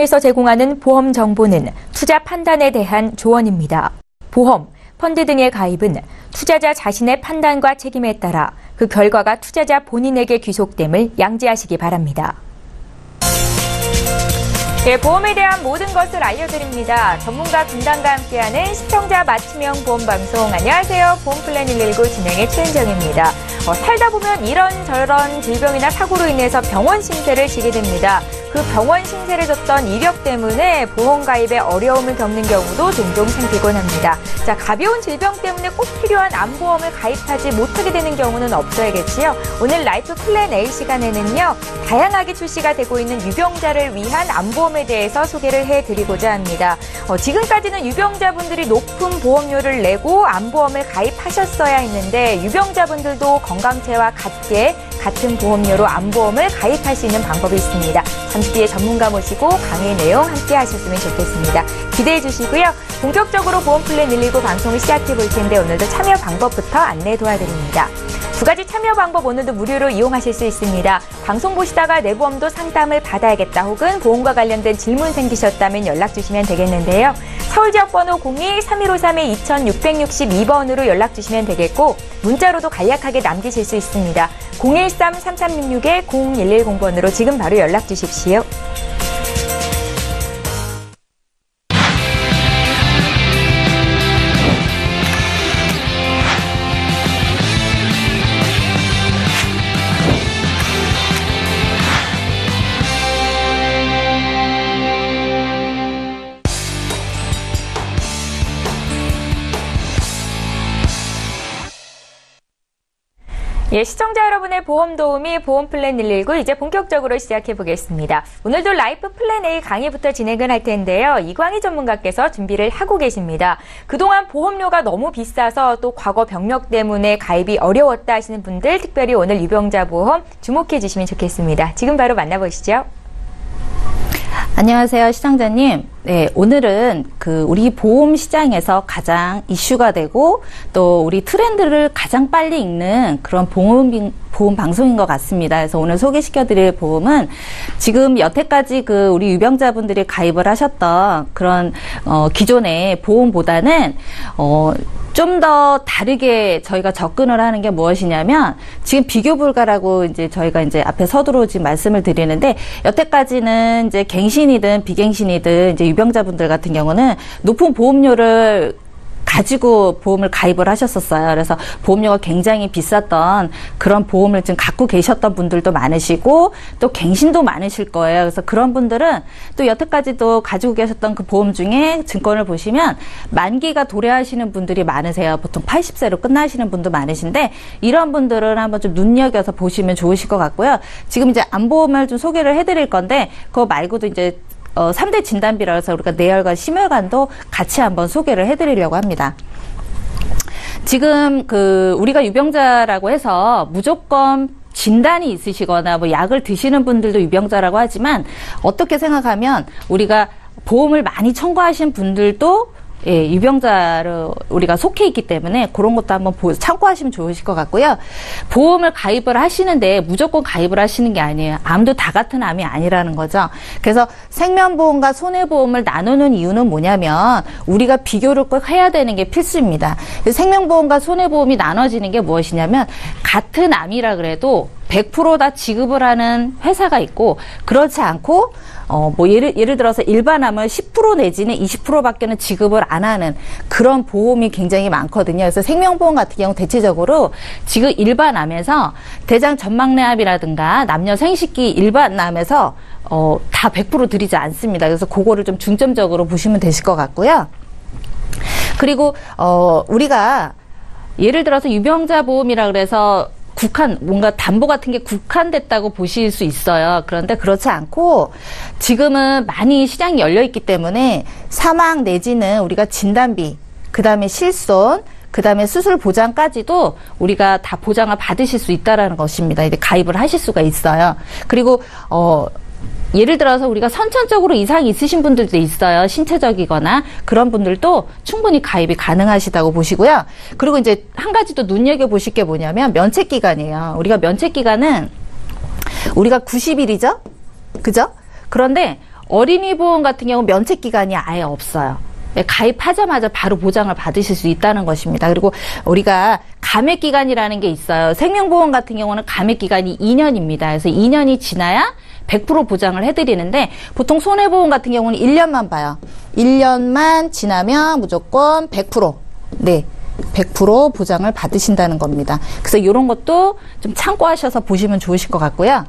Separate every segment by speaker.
Speaker 1: 통해서 제공하는 보험 정보는 투자 판단에 대한 조언입니다. 보험, 펀드 등의 가입은 투자자 자신의 판단과 책임에 따라 그 결과가 투자자 본인에게 귀속됨을 양지하시기 바랍니다. 네, 보험에 대한 모든 것을 알려드립니다. 전문가 군단과 함께하는 시청자 맞춤형 보험방송. 안녕하세요. 보험플랜 119 진행의 최은정입니다. 살다 보면 이런저런 질병이나 사고로 인해서 병원 신세를 지게 됩니다. 그 병원 신세를 졌던 이력 때문에 보험 가입에 어려움을 겪는 경우도 종종 생기곤 합니다. 자, 가벼운 질병 때문에 꼭 필요한 암보험을 가입하지 못하게 되는 경우는 없어야겠지요. 오늘 라이프 플랜 A 시간에는요, 다양하게 출시가 되고 있는 유병자를 위한 암보험에 대해서 소개를 해드리고자 합니다. 지금까지는 유병자분들이 높은 보험료를 내고 암보험을 가입하셨어야 했는데 유병자분들도 건강체와 같게 같은 보험료로 암보험을 가입할 수 있는 방법이 있습니다. 잠시 뒤에 전문가 모시고 강의 내용 함께 하셨으면 좋겠습니다. 기대해 주시고요. 본격적으로 보험플랜 119 방송을 시작해 볼 텐데 오늘도 참여 방법부터 안내 도와드립니다. 두 가지 참여 방법 오늘도 무료로 이용하실 수 있습니다. 방송 보시다가 내 보험도 상담을 받아야겠다 혹은 보험과 관련된 질문 생기셨다면 연락 주시면 되겠는데요. 서울지역번호 02-3153-2662번으로 연락 주시면 되겠고 문자로도 간략하게 남기실 수 있습니다. 013-3366-0110번으로 지금 바로 연락 주십시오. 예, 시청자 여러분의 보험 도우미 보험플랜 119 이제 본격적으로 시작해 보겠습니다. 오늘도 라이프 플랜 A 강의부터 진행을 할 텐데요. 이광희 전문가께서 준비를 하고 계십니다. 그동안 보험료가 너무 비싸서 또 과거 병력 때문에 가입이 어려웠다 하시는 분들 특별히 오늘 유병자 보험 주목해 주시면 좋겠습니다. 지금 바로 만나보시죠.
Speaker 2: 안녕하세요, 시청자님. 네, 오늘은 우리 보험 시장에서 가장 이슈가 되고 또 우리 트렌드를 가장 빨리 읽는 그런 보험 방송인 것 같습니다. 그래서 오늘 소개시켜드릴 보험은 지금 여태까지 우리 유병자분들이 가입을 하셨던 그런 기존의 보험보다는 좀 더 다르게 저희가 접근을 하는 게 무엇이냐면 지금 비교 불가라고 이제 저희가 이제 앞에 서두로 지금 말씀을 드리는데 여태까지는 이제 갱신이든 비갱신이든 이제 유병자분들 같은 경우는 높은 보험료를 가지고 보험을 가입을 하셨었어요. 그래서 보험료가 굉장히 비쌌던 그런 보험을 지금 갖고 계셨던 분들도 많으시고 또 갱신도 많으실 거예요. 그래서 그런 분들은 또 여태까지도 가지고 계셨던 그 보험 중에 증권을 보시면 만기가 도래하시는 분들이 많으세요. 보통 80세로 끝나시는 분도 많으신데 이런 분들은 한번 좀 눈여겨서 보시면 좋으실 것 같고요. 지금 이제 암보험을 좀 소개를 해드릴 건데 그거 말고도 이제 3대 진단비라 해서 우리가 뇌혈관, 심혈관도 같이 한번 소개를 해드리려고 합니다. 지금 우리가 유병자라고 해서 무조건 진단이 있으시거나 뭐 약을 드시는 분들도 유병자라고 하지만 어떻게 생각하면 우리가 보험을 많이 청구하신 분들도 예, 유병자로 우리가 속해 있기 때문에 그런 것도 한번 참고하시면 좋으실 것 같고요. 보험을 가입을 하시는데 무조건 가입을 하시는 게 아니에요. 암도 다 같은 암이 아니라는 거죠. 그래서 생명보험과 손해보험을 나누는 이유는 뭐냐면 우리가 비교를 꼭 해야 되는 게 필수입니다. 생명보험과 손해보험이 나눠지는 게 무엇이냐면 같은 암이라 그래도 100% 다 지급을 하는 회사가 있고 그렇지 않고 뭐 예를 들어서 일반암을 10% 내지는 20%밖에는 지급을 안 하는 그런 보험이 굉장히 많거든요. 그래서 생명보험 같은 경우 대체적으로 지금 일반암에서 대장 전막내암이라든가 남녀 생식기 일반암에서 다 100% 드리지 않습니다. 그래서 그거를 좀 중점적으로 보시면 되실 것 같고요. 그리고 우리가 예를 들어서 유병자 보험이라 그래서 뭔가 담보 같은 게 국한됐다고 보실 수 있어요. 그런데 그렇지 않고 지금은 많이 시장이 열려 있기 때문에 사망 내지는 우리가 진단비, 그 다음에 실손, 그 다음에 수술 보장까지도 우리가 다 보장을 받으실 수 있다라는 것입니다. 이제 가입을 하실 수가 있어요. 그리고 예를 들어서 우리가 선천적으로 이상이 있으신 분들도 있어요. 신체적이거나 그런 분들도 충분히 가입이 가능하시다고 보시고요. 그리고 이제 한 가지 또 눈여겨보실 게 뭐냐면 면책기간이에요. 우리가 면책기간은 우리가 90일이죠? 그죠? 그런데 어린이 보험 같은 경우 면책 기간이 아예 없어요. 가입하자마자 바로 보장을 받으실 수 있다는 것입니다. 그리고 우리가 감액 기간이라는 게 있어요. 생명보험 같은 경우는 감액 기간이 2년입니다. 그래서 2년이 지나야 100% 보장을 해드리는데 보통 손해보험 같은 경우는 1년만 봐요. 1년만 지나면 무조건 100%. 네. 100% 보장을 받으신다는 겁니다. 그래서 이런 것도 좀 참고하셔서 보시면 좋으실 것 같고요.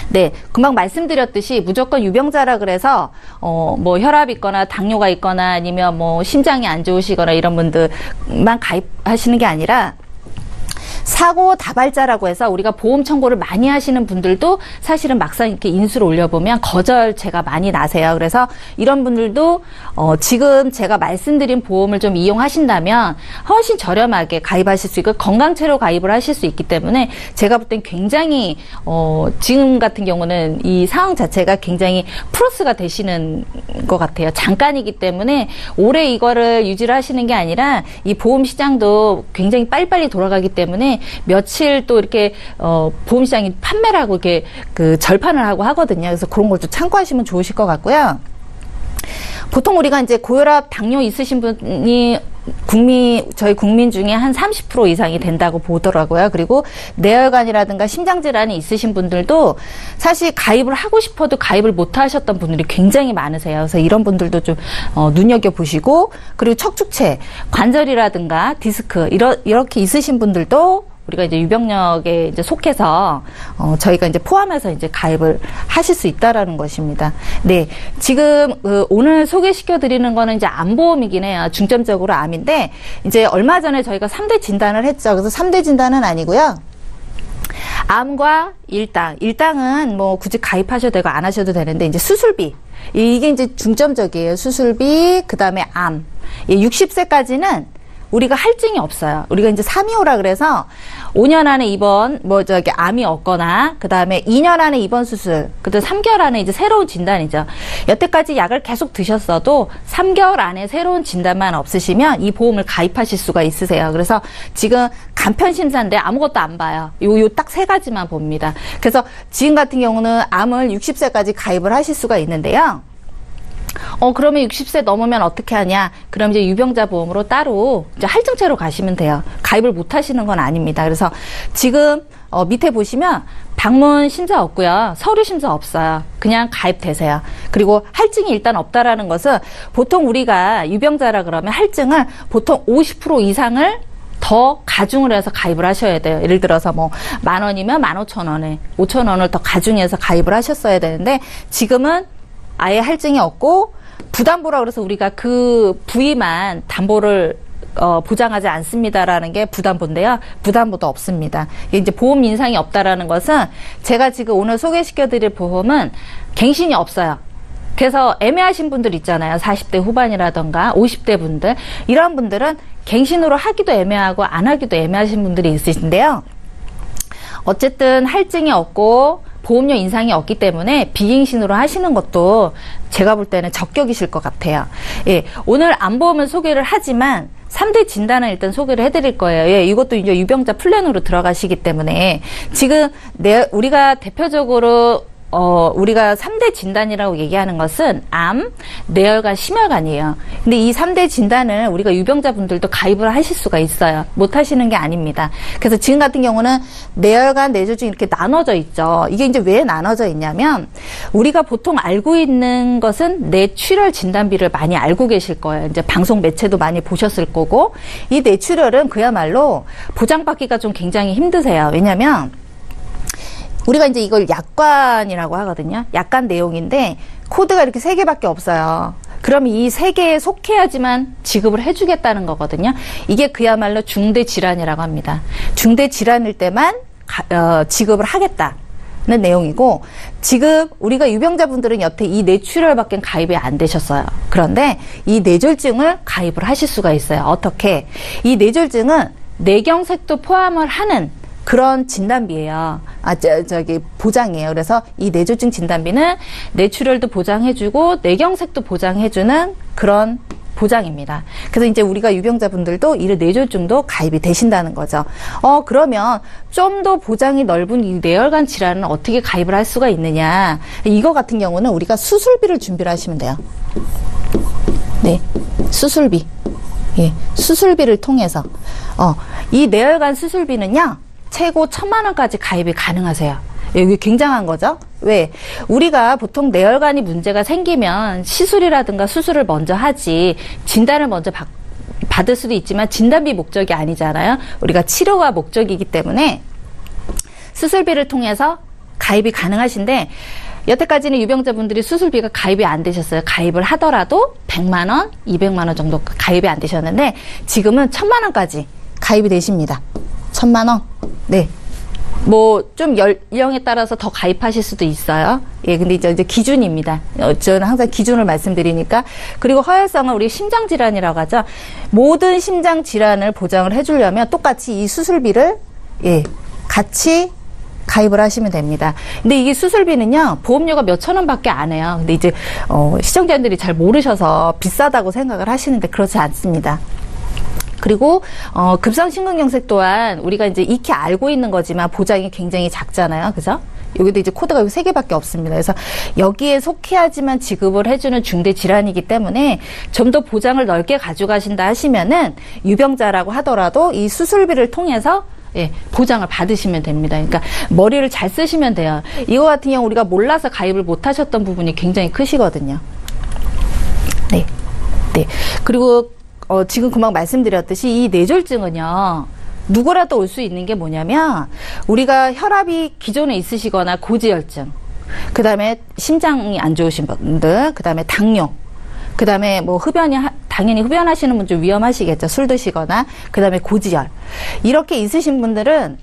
Speaker 2: 네, 금방 말씀드렸듯이 무조건 유병자라 그래서 뭐 혈압 있거나 당뇨가 있거나 아니면 뭐 심장이 안 좋으시거나 이런 분들만 가입하시는 게 아니라 사고 다발자라고 해서 우리가 보험 청구를 많이 하시는 분들도 사실은 막상 이렇게 인수를 올려보면 거절제가 많이 나세요. 그래서 이런 분들도 지금 제가 말씀드린 보험을 좀 이용하신다면 훨씬 저렴하게 가입하실 수 있고 건강체로 가입을 하실 수 있기 때문에 제가 볼 땐 굉장히 지금 같은 경우는 이 상황 자체가 굉장히 플러스가 되시는 것 같아요. 잠깐이기 때문에 오래 이거를 유지를 하시는 게 아니라 이 보험 시장도 굉장히 빨리빨리 돌아가기 때문에 며칠 또 이렇게 보험시장이 판매를 하고 이렇게 그 절판을 하고 하거든요. 그래서 그런 걸 좀 참고하시면 좋으실 것 같고요. 보통 우리가 이제 고혈압, 당뇨 있으신 분이 저희 국민 중에 한 30% 이상이 된다고 보더라고요. 그리고 뇌혈관이라든가 심장질환이 있으신 분들도 사실 가입을 하고 싶어도 가입을 못 하셨던 분들이 굉장히 많으세요. 그래서 이런 분들도 좀 눈여겨보시고, 그리고 척추체, 관절이라든가 디스크 이렇게 있으신 분들도 우리가 이제 유병력에 이제 속해서 저희가 이제 포함해서 이제 가입을 하실 수 있다라는 것입니다. 네, 지금 오늘 소개시켜 드리는 거는 이제 암보험이긴 해요. 중점적으로 암인데 이제 얼마 전에 저희가 3대 진단을 했죠. 그래서 3대 진단은 아니고요. 암과 일당은 뭐 굳이 가입하셔도 되고 안 하셔도 되는데 이제 수술비 이게 이제 중점적이에요. 수술비 그다음에 암 60세까지는 우리가 할증이 없어요. 우리가 이제 325라 그래서 5년 안에 입원, 암이 없거나, 그 다음에 2년 안에 입원 수술, 그 다음에 3개월 안에 이제 새로운 진단이죠. 여태까지 약을 계속 드셨어도 3개월 안에 새로운 진단만 없으시면 이 보험을 가입하실 수가 있으세요. 그래서 지금 간편심사인데 아무것도 안 봐요. 요 딱 3가지만 봅니다. 그래서 지금 같은 경우는 암을 60세까지 가입을 하실 수가 있는데요. 그러면 60세 넘으면 어떻게 하냐? 그럼 이제 유병자 보험으로 따로 이제 할증제로 가시면 돼요. 가입을 못 하시는 건 아닙니다. 그래서 지금 밑에 보시면 방문 심사 없고요. 서류 심사 없어요. 그냥 가입되세요. 그리고 할증이 일단 없다라는 것은 보통 우리가 유병자라 그러면 할증을 보통 50% 이상을 더 가중을 해서 가입을 하셔야 돼요. 예를 들어서 뭐 10,000원이면 15,000원에 5,000원을 더 가중해서 가입을 하셨어야 되는데 지금은 아예 할증이 없고 부담보라 그래서 우리가 그 부위만 담보를 보장하지 않습니다라는 게 부담보인데요. 부담보도 없습니다. 이제 보험 인상이 없다라는 것은 제가 지금 오늘 소개시켜드릴 보험은 갱신이 없어요. 그래서 애매하신 분들 있잖아요. 40대 후반이라던가 50대 분들 이런 분들은 갱신으로 하기도 애매하고 안 하기도 애매하신 분들이 있으신데요. 어쨌든 할증이 없고 보험료 인상이 없기 때문에 비갱신으로 하시는 것도 제가 볼 때는 적격이실 것 같아요. 예, 오늘 암보험을 소개를 하지만 3대 진단을 일단 소개를 해드릴 거예요. 예, 이것도 이제 유병자 플랜으로 들어가시기 때문에 지금 우리가 대표적으로 우리가 3대 진단이라고 얘기하는 것은 암, 뇌혈관, 심혈관이에요. 근데 이 3대 진단을 우리가 유병자분들도 가입을 하실 수가 있어요. 못 하시는 게 아닙니다. 그래서 지금 같은 경우는 뇌혈관, 뇌졸중 이렇게 나눠져 있죠. 이게 이제 왜 나눠져 있냐면 우리가 보통 알고 있는 것은 뇌출혈 진단비를 많이 알고 계실 거예요. 이제 방송 매체도 많이 보셨을 거고 이 뇌출혈은 그야말로 보장받기가 좀 굉장히 힘드세요. 왜냐면 우리가 이제 이걸 약관이라고 하거든요. 약관 내용인데 코드가 이렇게 3개밖에 없어요. 그럼 이 3개에 속해야지만 지급을 해주겠다는 거거든요. 이게 그야말로 중대 질환이라고 합니다. 중대 질환일 때만 지급을 하겠다는 내용이고 지금 우리가 유병자분들은 여태 이 뇌출혈밖에 가입이 안 되셨어요. 그런데 이 뇌졸중을 가입을 하실 수가 있어요. 어떻게? 이 뇌졸중은 뇌경색도 포함을 하는 그런 진단비예요. 보장이에요. 그래서 이 뇌졸중 진단비는 뇌출혈도 보장해주고 뇌경색도 보장해주는 그런 보장입니다. 그래서 이제 우리가 유병자분들도 이 뇌졸중도 가입이 되신다는 거죠. 그러면 좀 더 보장이 넓은 이 뇌혈관 질환은 어떻게 가입을 할 수가 있느냐. 이거 같은 경우는 우리가 수술비를 준비를 하시면 돼요. 네, 수술비. 예, 수술비를 통해서 이 뇌혈관 수술비는요 최고 1,000만 원까지 가입이 가능하세요. 이게 굉장한 거죠. 왜? 우리가 보통 뇌혈관이 문제가 생기면 시술이라든가 수술을 먼저 하지 진단을 먼저 받을 수도 있지만 진단비 목적이 아니잖아요. 우리가 치료가 목적이기 때문에 수술비를 통해서 가입이 가능하신데 여태까지는 유병자분들이 수술비가 가입이 안 되셨어요. 가입을 하더라도 100만 원, 200만 원 정도 가입이 안 되셨는데 지금은 1,000만 원까지 가입이 되십니다. 1,000만 원. 네. 뭐 좀 연령에 따라서 더 가입하실 수도 있어요. 예, 근데 이제 기준입니다. 저는 항상 기준을 말씀드리니까. 그리고 허혈성은 우리 심장 질환이라고 하죠. 모든 심장 질환을 보장을 해주려면 똑같이 이 수술비를 같이 가입을 하시면 됩니다. 근데 이게 수술비는요, 보험료가 몇천 원밖에 안 해요. 근데 이제, 시청자분들이 잘 모르셔서 비싸다고 생각을 하시는데 그렇지 않습니다. 그리고, 급성심근경색 또한 우리가 이제 익히 알고 있는 거지만 보장이 굉장히 작잖아요. 그죠? 여기도 이제 코드가 3개밖에 없습니다. 그래서 여기에 속해야지만 지급을 해주는 중대 질환이기 때문에 좀 더 보장을 넓게 가져가신다 하시면은 유병자라고 하더라도 이 수술비를 통해서 보장을 받으시면 됩니다. 그러니까 머리를 잘 쓰시면 돼요. 이거 같은 경우 우리가 몰라서 가입을 못 하셨던 부분이 굉장히 크시거든요. 네. 네. 그리고 지금 금방 말씀드렸듯이 이 뇌졸중은요. 누구라도 올 수 있는 게 뭐냐면 우리가 혈압이 기존에 있으시거나 고지혈증, 그 다음에 심장이 안 좋으신 분들, 그 다음에 당뇨, 그 다음에 뭐 당연히 흡연하시는 분 좀 위험하시겠죠. 술 드시거나, 그 다음에 고지혈. 이렇게 있으신 분들은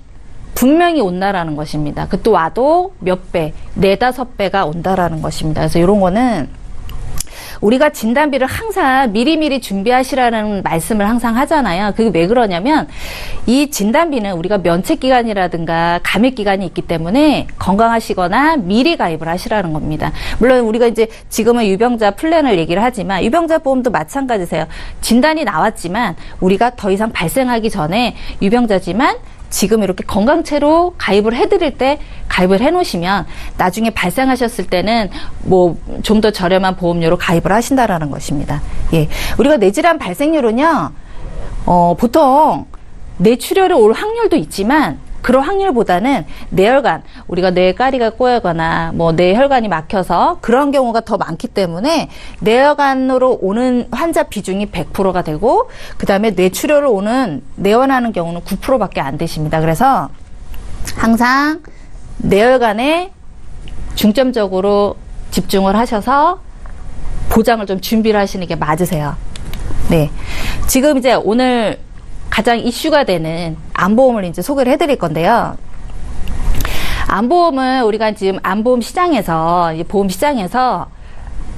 Speaker 2: 분명히 온다라는 것입니다. 그 또 와도 몇 배, 4, 5배가 온다라는 것입니다. 그래서 이런 거는 우리가 진단비를 항상 미리미리 준비하시라는 말씀을 항상 하잖아요. 그게 왜 그러냐면 이 진단비는 우리가 면책기간이라든가 감액기간이 있기 때문에 건강하시거나 미리 가입을 하시라는 겁니다. 물론 우리가 이제 지금은 유병자 플랜을 얘기를 하지만 유병자 보험도 마찬가지세요. 진단이 나왔지만 우리가 더 이상 발생하기 전에 유병자지만 지금 이렇게 건강채로 가입을 해드릴 때 가입을 해놓으시면 나중에 발생하셨을 때는 뭐 좀 더 저렴한 보험료로 가입을 하신다라는 것입니다. 예, 우리가 뇌질환 발생률은요, 보통 뇌출혈이 올 확률도 있지만 그런 확률보다는 뇌혈관, 우리가 뇌가리가 꼬이거나 뭐 뇌혈관이 막혀서 그런 경우가 더 많기 때문에 뇌혈관으로 오는 환자 비중이 100%가 되고 그 다음에 뇌출혈을 오는 내원하는 경우는 9%밖에 안 되십니다. 그래서 항상 뇌혈관에 중점적으로 집중을 하셔서 보장을 좀 준비를 하시는 게 맞으세요. 네, 지금 이제 오늘 가장 이슈가 되는 암보험을 이제 소개를 해드릴 건데요. 암보험은 우리가 지금 암보험 시장에서, 보험 시장에서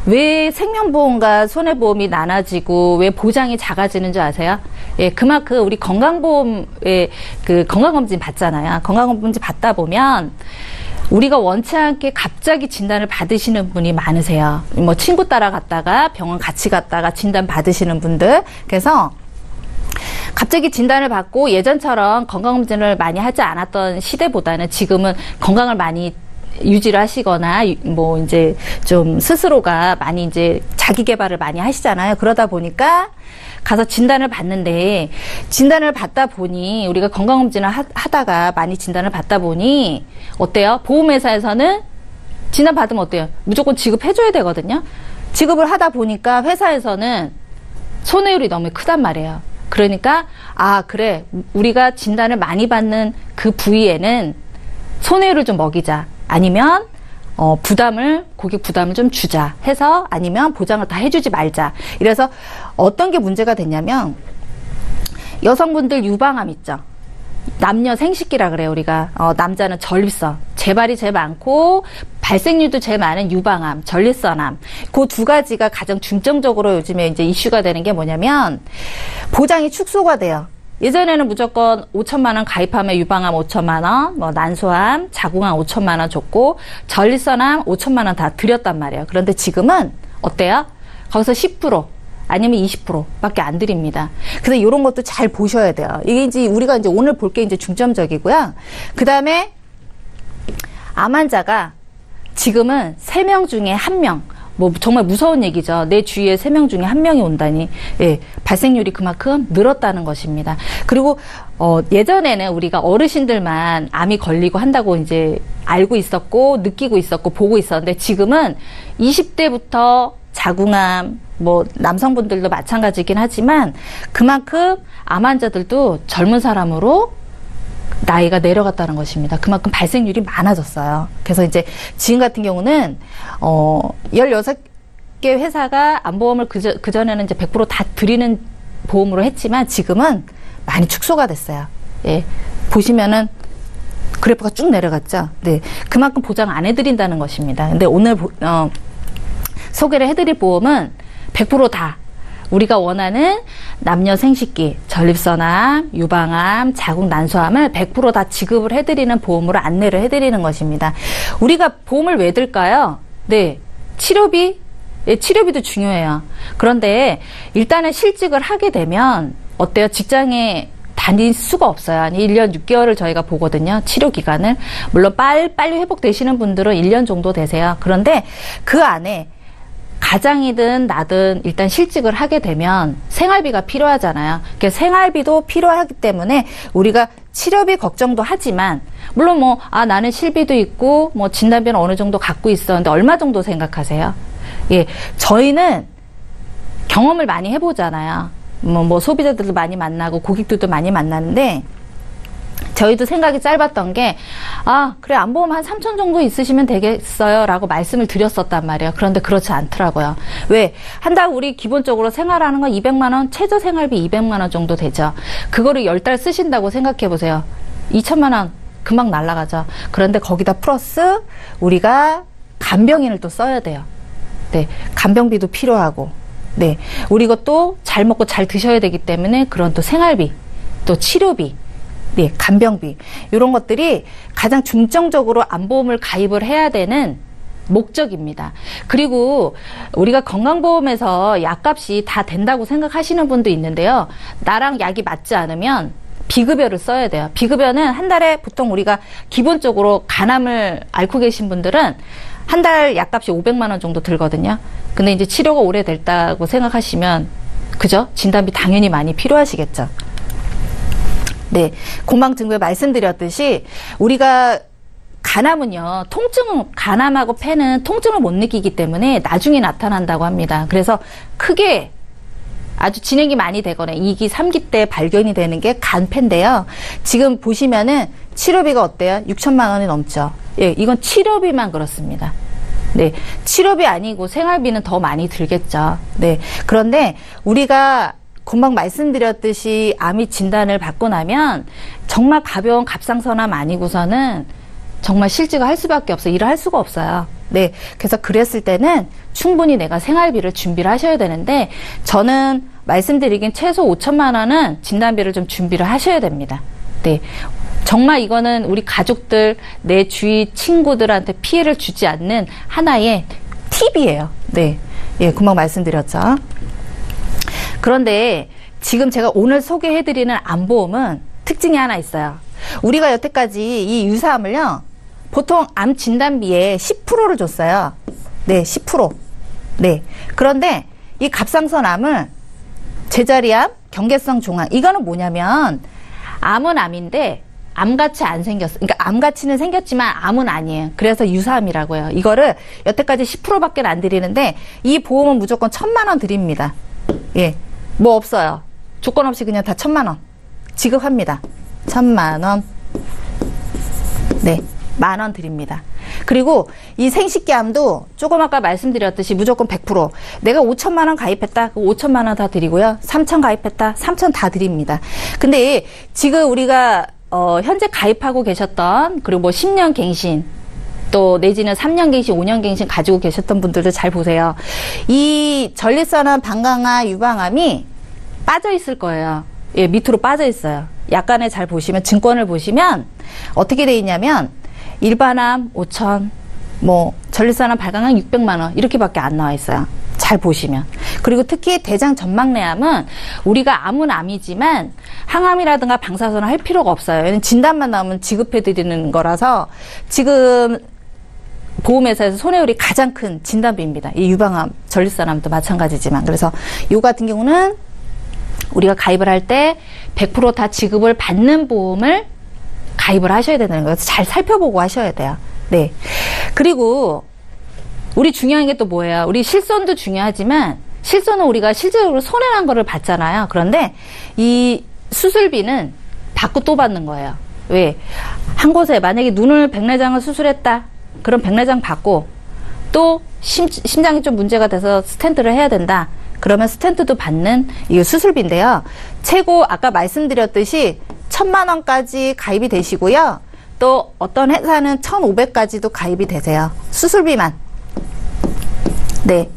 Speaker 2: 왜 생명보험과 손해보험이 나눠지고 왜 보장이 작아지는 줄 아세요? 예, 그만큼 우리 건강보험에 그 건강검진 받잖아요. 건강검진 받다 보면 우리가 원치 않게 갑자기 진단을 받으시는 분이 많으세요. 뭐 친구 따라갔다가 병원 같이 갔다가 진단 받으시는 분들. 그래서 갑자기 진단을 받고 예전처럼 건강검진을 많이 하지 않았던 시대보다는 지금은 건강을 많이 유지를 하시거나 뭐 이제 좀 스스로가 많이 이제 자기 개발을 많이 하시잖아요. 그러다 보니까 가서 진단을 받는데 진단을 받다 보니 우리가 건강검진을 하다가 많이 진단을 받다 보니 어때요? 보험회사에서는 진단 받으면 어때요? 무조건 지급해줘야 되거든요. 지급을 하다 보니까 회사에서는 손해율이 너무 크단 말이에요. 그러니까 그래 우리가 진단을 많이 받는 그 부위에는 손해율을 좀 먹이자. 아니면 고객 부담을 좀 주자 해서 아니면 보장을 다 해주지 말자. 이래서 어떤 게 문제가 됐냐면 여성분들 유방암 있죠. 남녀 생식기라 그래요 우리가. 남자는 전립선 재발이 제일 많고 발생률도 제일 많은 유방암, 전립선암 그 두 가지가 가장 중점적으로 요즘에 이제 이슈가 되는 게 뭐냐면 보장이 축소가 돼요. 예전에는 무조건 5천만 원 가입하면 유방암 5천만 원, 뭐 난소암, 자궁암 5천만 원 줬고 전립선암 5천만 원 다 드렸단 말이에요. 그런데 지금은 어때요? 거기서 10% 아니면 20%밖에 안 드립니다. 그래서 이런 것도 잘 보셔야 돼요. 이게 이제 우리가 이제 오늘 볼 게 이제 중점적이고요. 그 다음에 암 환자가 지금은 3명 중에 1명, 뭐 정말 무서운 얘기죠. 내 주위에 3명 중에 1명이 온다니, 예, 발생률이 그만큼 늘었다는 것입니다. 그리고 예전에는 우리가 어르신들만 암이 걸리고 한다고 이제 알고 있었고 느끼고 있었고 보고 있었는데, 지금은 20대부터 자궁암, 뭐 남성분들도 마찬가지긴 하지만 그만큼 암 환자들도 젊은 사람으로 나이가 내려갔다는 것입니다. 그만큼 발생률이 많아졌어요. 그래서 이제 지금 같은 경우는 16개 회사가 암보험을 그전에는 이제 100% 다 드리는 보험으로 했지만 지금은 많이 축소가 됐어요. 예. 보시면은 그래프가 쭉 내려갔죠. 네. 그만큼 보장 안 해드린다는 것입니다. 근데 오늘 소개를 해드릴 보험은 100% 다 우리가 원하는 남녀 생식기, 전립선암, 유방암, 자궁 난소암을 100% 다 지급을 해드리는 보험으로 안내를 해드리는 것입니다. 우리가 보험을 왜 들까요? 네, 치료비? 네, 치료비도 중요해요. 그런데 일단은 실직을 하게 되면 어때요? 직장에 다닐 수가 없어요. 아니 1년 6개월을 저희가 보거든요. 치료 기간을. 물론 빨리 회복되시는 분들은 1년 정도 되세요. 그런데 그 안에 가장이든 나든 일단 실직을 하게 되면 생활비가 필요하잖아요. 그래서 생활비도 필요하기 때문에 우리가 치료비 걱정도 하지만, 물론 뭐 나는 실비도 있고 뭐 진단비는 어느 정도 갖고 있었는데 얼마 정도 생각하세요? 예, 저희는 경험을 많이 해보잖아요. 뭐 소비자들도 많이 만나고 고객들도 많이 만나는데, 저희도 생각이 짧았던 게, 그래, 암보험 한 3천 정도 있으시면 되겠어요 라고 말씀을 드렸었단 말이에요. 그런데 그렇지 않더라고요. 왜? 한 달 우리 기본적으로 생활하는 건 200만 원, 최저 생활비 200만 원 정도 되죠. 그거를 10달 쓰신다고 생각해 보세요. 2천만 원 금방 날아가죠. 그런데 거기다 플러스 우리가 간병인을 또 써야 돼요. 네, 간병비도 필요하고, 네, 우리 이것도 잘 먹고 잘 드셔야 되기 때문에 그런 또 생활비, 또 치료비, 네, 간병비, 이런 것들이 가장 중점적으로 암보험을 가입을 해야 되는 목적입니다. 그리고 우리가 건강보험에서 약값이 다 된다고 생각하시는 분도 있는데요. 나랑 약이 맞지 않으면 비급여를 써야 돼요. 비급여는 한 달에 보통 우리가 기본적으로 간암을 앓고 계신 분들은 한 달 약값이 500만 원 정도 들거든요. 근데 이제 치료가 오래됐다고 생각하시면, 그죠? 진단비 당연히 많이 필요하시겠죠. 네, 공방증후에 말씀드렸듯이 우리가 간암은요, 간암하고 폐는 통증을 못 느끼기 때문에 나중에 나타난다고 합니다. 그래서 크게 아주 진행이 많이 되거나 2기, 3기 때 발견이 되는 게 간폐인데요. 지금 보시면은 치료비가 어때요? 6천만 원이 넘죠. 예, 이건 치료비만 그렇습니다. 네, 치료비 아니고 생활비는 더 많이 들겠죠. 네, 그런데 우리가 금방 말씀드렸듯이 암이 진단을 받고 나면 정말 가벼운 갑상선암 아니고서는 정말 실직을 할 수밖에 없어요. 일을 할 수가 없어요. 네, 그래서 그랬을 때는 충분히 내가 생활비를 준비를 하셔야 되는데, 저는 말씀드리긴 최소 5천만 원은 진단비를 좀 준비를 하셔야 됩니다. 네, 정말 이거는 우리 가족들, 내 주위 친구들한테 피해를 주지 않는 하나의 팁이에요. 네, 예, 금방 말씀드렸죠. 그런데 지금 제가 오늘 소개해드리는 암보험은 특징이 하나 있어요. 우리가 여태까지 이 유사암을요, 보통 암 진단비에 10%를 줬어요. 네, 10%. 네. 그런데 이 갑상선암을 제자리암, 경계성 종암, 이거는 뭐냐면 암은 암인데 암같이 안 생겼어. 그러니까 암같이는 생겼지만 암은 아니에요. 그래서 유사암이라고 해요. 이거를 여태까지 10%밖에 안 드리는데 이 보험은 무조건 1,000만 원 드립니다. 예, 뭐 없어요. 조건 없이 그냥 다 1,000만 원 지급합니다. 1,000만 원. 네, 10,000원 드립니다. 그리고 이 생식기암도 조금 아까 말씀드렸듯이 무조건 100%. 내가 5천만 원 가입했다. 5천만 원 다 드리고요. 3천 가입했다. 3천 다 드립니다. 근데 지금 우리가 현재 가입하고 계셨던, 그리고 뭐 10년 갱신, 또 내지는 3년 갱신, 5년 갱신 가지고 계셨던 분들도 잘 보세요. 이 전립선암, 방광암, 유방암이 빠져 있을 거예요. 예, 밑으로 빠져 있어요. 약간의 잘 보시면, 증권을 보시면 어떻게 돼 있냐면 일반암 5천, 뭐 전립선암, 발광암 600만 원 이렇게밖에 안 나와 있어요. 잘 보시면. 그리고 특히 대장 전막내암은 우리가 암은 암이지만 항암이라든가 방사선을 할 필요가 없어요. 얘는 진단만 나오면 지급해드리는 거라서 지금 보험회사에서 손해율이 가장 큰 진단비입니다. 이 유방암, 전립선암도 마찬가지지만. 그래서 요 같은 경우는 우리가 가입을 할 때 100% 다 지급을 받는 보험을 가입을 하셔야 되는 거예요. 잘 살펴보고 하셔야 돼요. 네. 그리고 우리 중요한 게 또 뭐예요? 우리 실손도 중요하지만 실손은 우리가 실제적으로 손해난 거를 받잖아요. 그런데 이 수술비는 받고 또 받는 거예요. 왜? 한 곳에 만약에 눈을 백내장을 수술했다. 그럼 백내장 받고 또 심장이 좀 문제가 돼서 스텐트를 해야 된다. 그러면 스텐트도 받는 이 수술비인데요. 최고 아까 말씀드렸듯이 1,000만 원까지 가입이 되시고요. 또 어떤 회사는 1,500까지도 가입이 되세요. 수술비만. 네.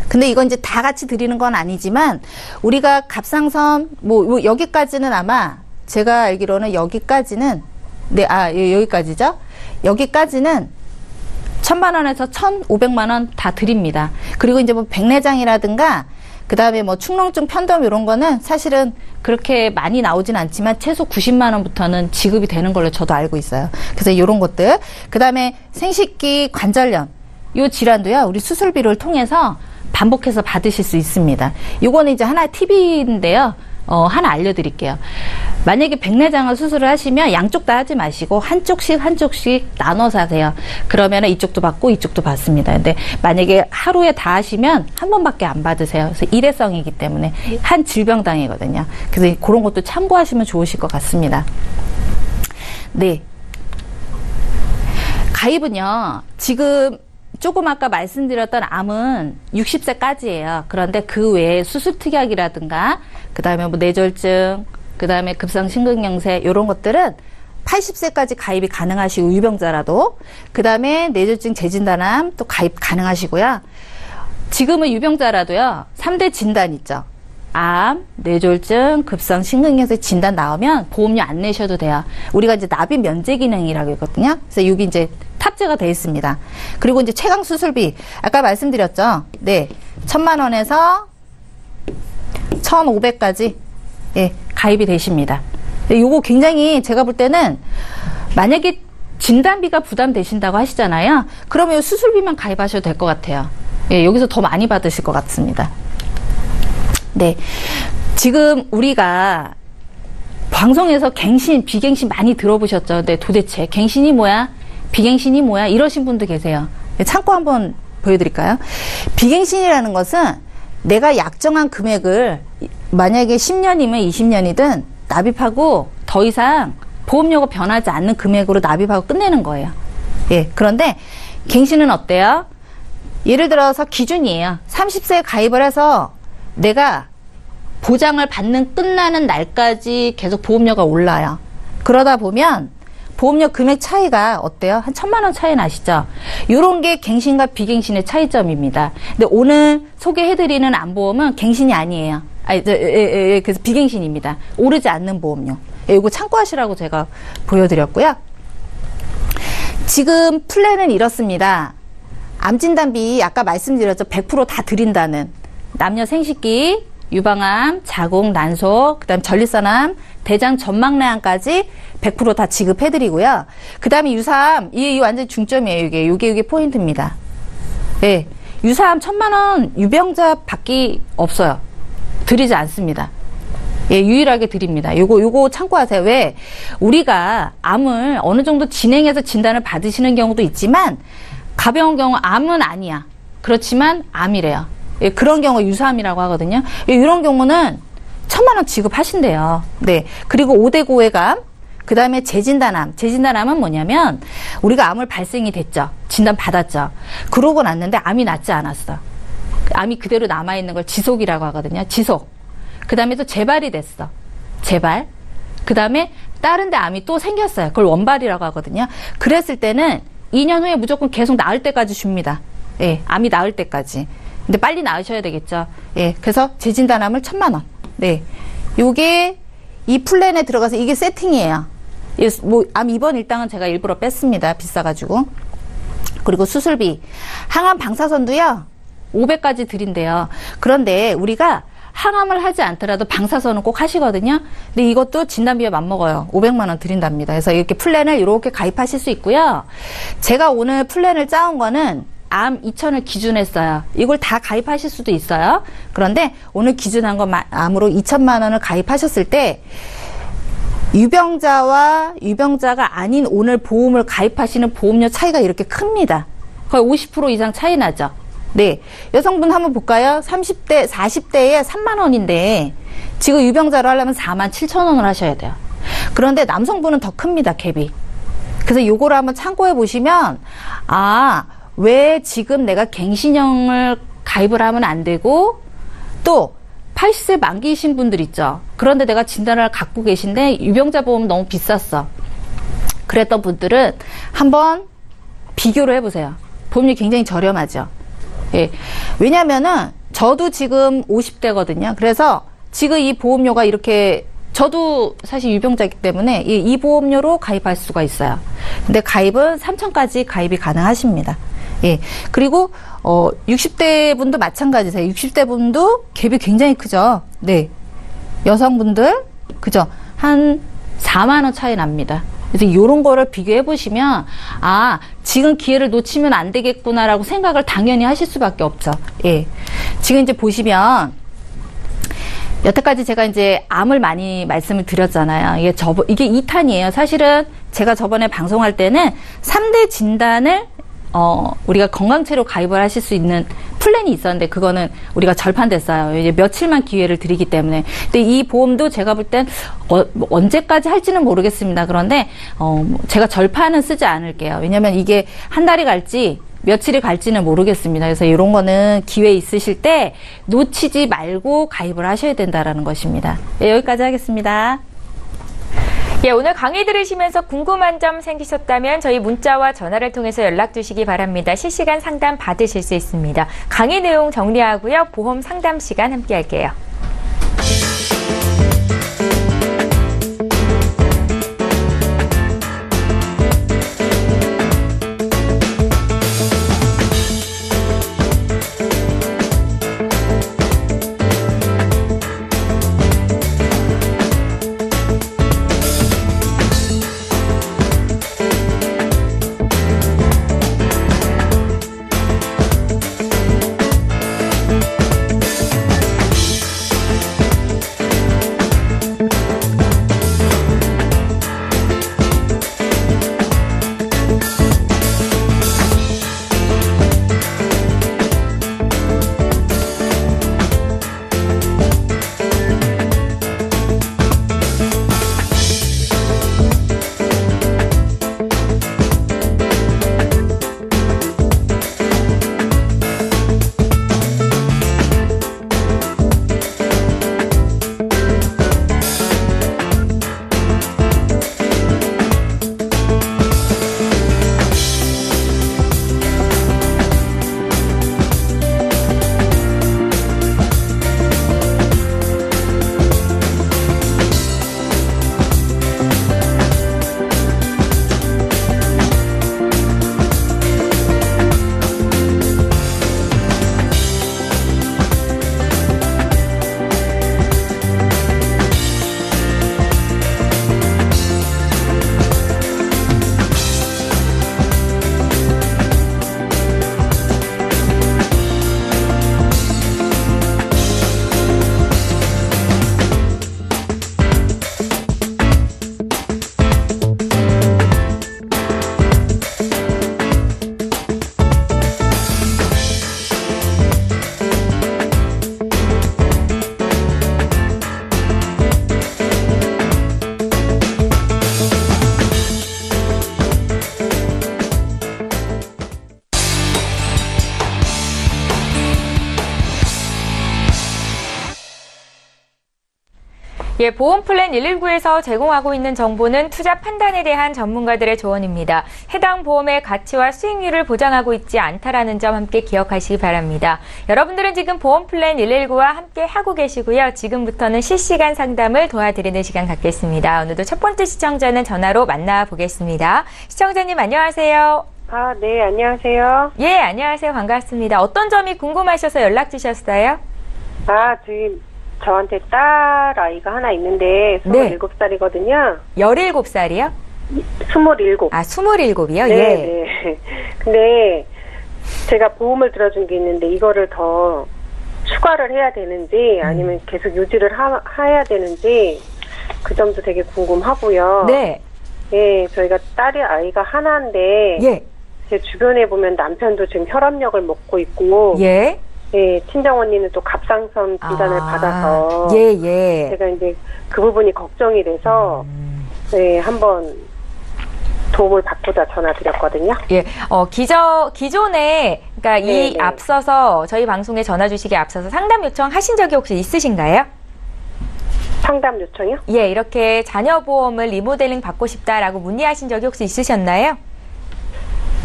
Speaker 2: 근데 이건 이제 다 같이 드리는 건 아니지만 우리가 갑상선 뭐 여기까지는 아마 제가 알기로는 여기까지는 네, 여기까지죠. 여기까지는 1,000만 원에서 1,500만 원 다 드립니다. 그리고 이제 뭐 백내장이라든가 그 다음에 뭐 축농증 편덤 이런 거는 사실은 그렇게 많이 나오진 않지만 최소 90만 원부터는 지급이 되는 걸로 저도 알고 있어요. 그래서 이런 것들. 그 다음에 생식기 관절염. 요 질환도요, 우리 수술비를 통해서 반복해서 받으실 수 있습니다. 요거는 이제 하나의 팁인데요. 하나 알려드릴게요. 만약에 백내장을 수술을 하시면 양쪽 다 하지 마시고 한쪽씩 나눠서 하세요. 그러면 이쪽도 받고 이쪽도 받습니다. 근데 만약에 하루에 다 하시면 한 번밖에 안 받으세요. 그래서 일회성이기 때문에 한 질병당이거든요. 그래서 그런 것도 참고하시면 좋으실 것 같습니다. 네. 가입은요, 지금 조금 아까 말씀드렸던 암은 60세까지예요. 그런데 그 외에 수술특약이라든가 그 다음에 뭐 뇌졸중, 그 다음에 급성심근경색 이런 것들은 80세까지 가입이 가능하시고 유병자라도 그 다음에 뇌졸중 재진단암 또 가입 가능하시고요. 지금은 유병자라도요. 3대 진단 있죠. 암, 뇌졸중, 급성심근경색 진단 나오면 보험료 안 내셔도 돼요. 우리가 이제 납입 면제 기능이라고 있거든요. 그래서 여기 이제 탑재가 되어 있습니다. 그리고 이제 최강 수술비 아까 말씀드렸죠. 네, 1,000만 원에서 1,500까지 예, 가입이 되십니다. 요거 굉장히 제가 볼 때는 만약에 진단비가 부담되신다고 하시잖아요. 그러면 수술비만 가입하셔도 될 것 같아요. 예, 여기서 더 많이 받으실 것 같습니다. 네, 지금 우리가 방송에서 갱신, 비갱신 많이 들어보셨죠? 근데 도대체 갱신이 뭐야? 비갱신이 뭐야? 이러신 분도 계세요. 참고 한번 보여드릴까요? 비갱신이라는 것은 내가 약정한 금액을 만약에 10년이면 20년이든 납입하고 더 이상 보험료가 변하지 않는 금액으로 납입하고 끝내는 거예요. 예, 그런데 갱신은 어때요? 예를 들어서 기준이에요. 30세에 가입을 해서 내가 보장을 받는 끝나는 날까지 계속 보험료가 올라요. 그러다 보면 보험료 금액 차이가 어때요? 한 1,000만 원 차이 나시죠? 요런 게 갱신과 비갱신의 차이점입니다. 근데 오늘 소개해드리는 암보험은 갱신이 아니에요. 그래서 비갱신입니다. 오르지 않는 보험료. 이거 참고하시라고 제가 보여드렸고요. 지금 플랜은 이렇습니다. 암진단비 아까 말씀드렸죠. 100% 다 드린다는. 남녀 생식기, 유방암, 자궁, 난소, 그 다음 전립선암, 대장 전막내암까지 100% 다 지급해드리고요. 그 다음에 유사암, 이게 완전 중점이에요. 이게 포인트입니다. 예. 유사암 1,000만 원 유병자 받기 없어요. 드리지 않습니다. 예, 유일하게 드립니다. 요거 참고하세요. 왜? 우리가 암을 어느 정도 진행해서 진단을 받으시는 경우도 있지만, 가벼운 경우 암은 아니야. 그렇지만 암이래요. 예, 그런 경우 유사암이라고 하거든요. 예, 이런 경우는 1,000만 원 지급하신대요. 네. 그리고 5대 고해감, 그 다음에 재진단암. 재진단암은 뭐냐면, 우리가 암을 발생이 됐죠. 진단 받았죠. 그러고 났는데 암이 낫지 않았어. 암이 그대로 남아있는 걸 지속이라고 하거든요. 지속. 그 다음에 또 재발이 됐어. 재발. 그 다음에 다른 데 암이 또 생겼어요. 그걸 원발이라고 하거든요. 그랬을 때는 2년 후에 무조건 계속 나을 때까지 줍니다. 예, 암이 나을 때까지. 근데 빨리 나으셔야 되겠죠. 예, 그래서 재진단암을 1,000만 원. 네. 요게 이 플랜에 들어가서 이게 세팅이에요. 예, 뭐, 암 입원 일당은 제가 일부러 뺐습니다. 비싸가지고. 그리고 수술비. 항암 방사선도요. 500까지 드린대요. 그런데 우리가 항암을 하지 않더라도 방사선은 꼭 하시거든요. 근데 이것도 진단비에 맞먹어요. 500만 원 드린답니다. 그래서 이렇게 플랜을 이렇게 가입하실 수 있고요. 제가 오늘 플랜을 짜온 거는 암 2,000을 기준했어요. 이걸 다 가입하실 수도 있어요. 그런데 오늘 기준한 건 암으로 2,000만 원을 가입하셨을 때 유병자와 유병자가 아닌 오늘 보험을 가입하시는 보험료 차이가 이렇게 큽니다. 거의 50% 이상 차이 나죠. 네. 여성분 한번 볼까요? 30대, 40대에 3만 원인데 지금 유병자로 하려면 4만 7천 원을 하셔야 돼요. 그런데 남성분은 더 큽니다, 갭이. 그래서 요거를 한번 참고해 보시면 왜 지금 내가 갱신형을 가입을 하면 안 되고 또 80세 만기이신 분들 있죠. 그런데 내가 진단을 갖고 계신데 유병자 보험 너무 비쌌어. 그랬던 분들은 한번 비교를 해보세요. 보험료 굉장히 저렴하죠. 예. 왜냐면은 저도 지금 50대거든요. 그래서 지금 이 보험료가 이렇게 저도 사실 유병자이기 때문에 이 보험료로 가입할 수가 있어요. 근데 가입은 3,000까지 가입이 가능하십니다. 예. 그리고 60대 분도 마찬가지세요. 60대 분도 갭이 굉장히 크죠. 네. 여성분들 그죠? 한 4만 원 차이 납니다. 그래서 이런 거를 비교해 보시면 지금 기회를 놓치면 안 되겠구나라고 생각을 당연히 하실 수밖에 없죠. 예. 지금 이제 보시면 여태까지 제가 이제 암을 많이 말씀을 드렸잖아요. 이게 2탄이에요. 사실은 제가 저번에 방송할 때는 3대 진단을 우리가 건강체로 가입을 하실 수 있는 플랜이 있었는데 그거는 우리가 절판됐어요. 이제 며칠만 기회를 드리기 때문에. 근데 이 보험도 제가 볼 땐 언제까지 할지는 모르겠습니다. 그런데 제가 절판은 쓰지 않을게요. 왜냐면 이게 한 달이 갈지 며칠이 갈지는 모르겠습니다. 그래서 이런 거는 기회 있으실 때 놓치지 말고 가입을 하셔야 된다라는 것입니다. 네, 여기까지 하겠습니다.
Speaker 1: 예, 오늘 강의 들으시면서 궁금한 점 생기셨다면 저희 문자와 전화를 통해서 연락 주시기 바랍니다. 실시간 상담 받으실 수 있습니다. 강의 내용 정리하고요. 보험 상담 시간 함께 할게요. 예, 보험 플랜 119에서 제공하고 있는 정보는 투자 판단에 대한 전문가들의 조언입니다. 해당 보험의 가치와 수익률을 보장하고 있지 않다라는 점 함께 기억하시기 바랍니다. 여러분들은 지금 보험 플랜 119와 함께 하고 계시고요. 지금부터는 실시간 상담을 도와드리는 시간 갖겠습니다. 오늘도 첫 번째 시청자는 전화로 만나보겠습니다. 시청자님 안녕하세요.
Speaker 3: 아, 네, 안녕하세요.
Speaker 1: 예, 안녕하세요. 반갑습니다. 어떤 점이 궁금하셔서 연락 주셨어요?
Speaker 3: 아, 저한테 딸 아이가 하나 있는데,
Speaker 1: 네.
Speaker 3: 27살이거든요.
Speaker 1: 17살이요?
Speaker 3: 27.
Speaker 1: 아, 27이요?
Speaker 3: 네,
Speaker 1: 예.
Speaker 3: 네. 근데 제가 보험을 들어준 게 있는데, 이거를 더 추가를 해야 되는지, 아니면 계속 유지를 해야 되는지, 그 점도 되게 궁금하고요.
Speaker 1: 네.
Speaker 3: 예, 저희가 딸이 아이가 하나인데,
Speaker 1: 예.
Speaker 3: 제 주변에 보면 남편도 지금 혈압약을 먹고 있고,
Speaker 1: 예.
Speaker 3: 예, 친정 언니는 또 갑상선 진단을 받아서,
Speaker 1: 예, 예.
Speaker 3: 제가 이제 그 부분이 걱정이 돼서, 네, 한번 도움을 받고자 전화드렸거든요.
Speaker 1: 예, 기존에, 그러니까 이
Speaker 3: 네네.
Speaker 1: 앞서서 저희 방송에 전화 주시기에 앞서서 상담 요청 하신 적이 혹시 있으신가요?
Speaker 3: 상담 요청이요?
Speaker 1: 예, 이렇게 자녀 보험을 리모델링 받고 싶다라고 문의하신 적이 혹시 있으셨나요?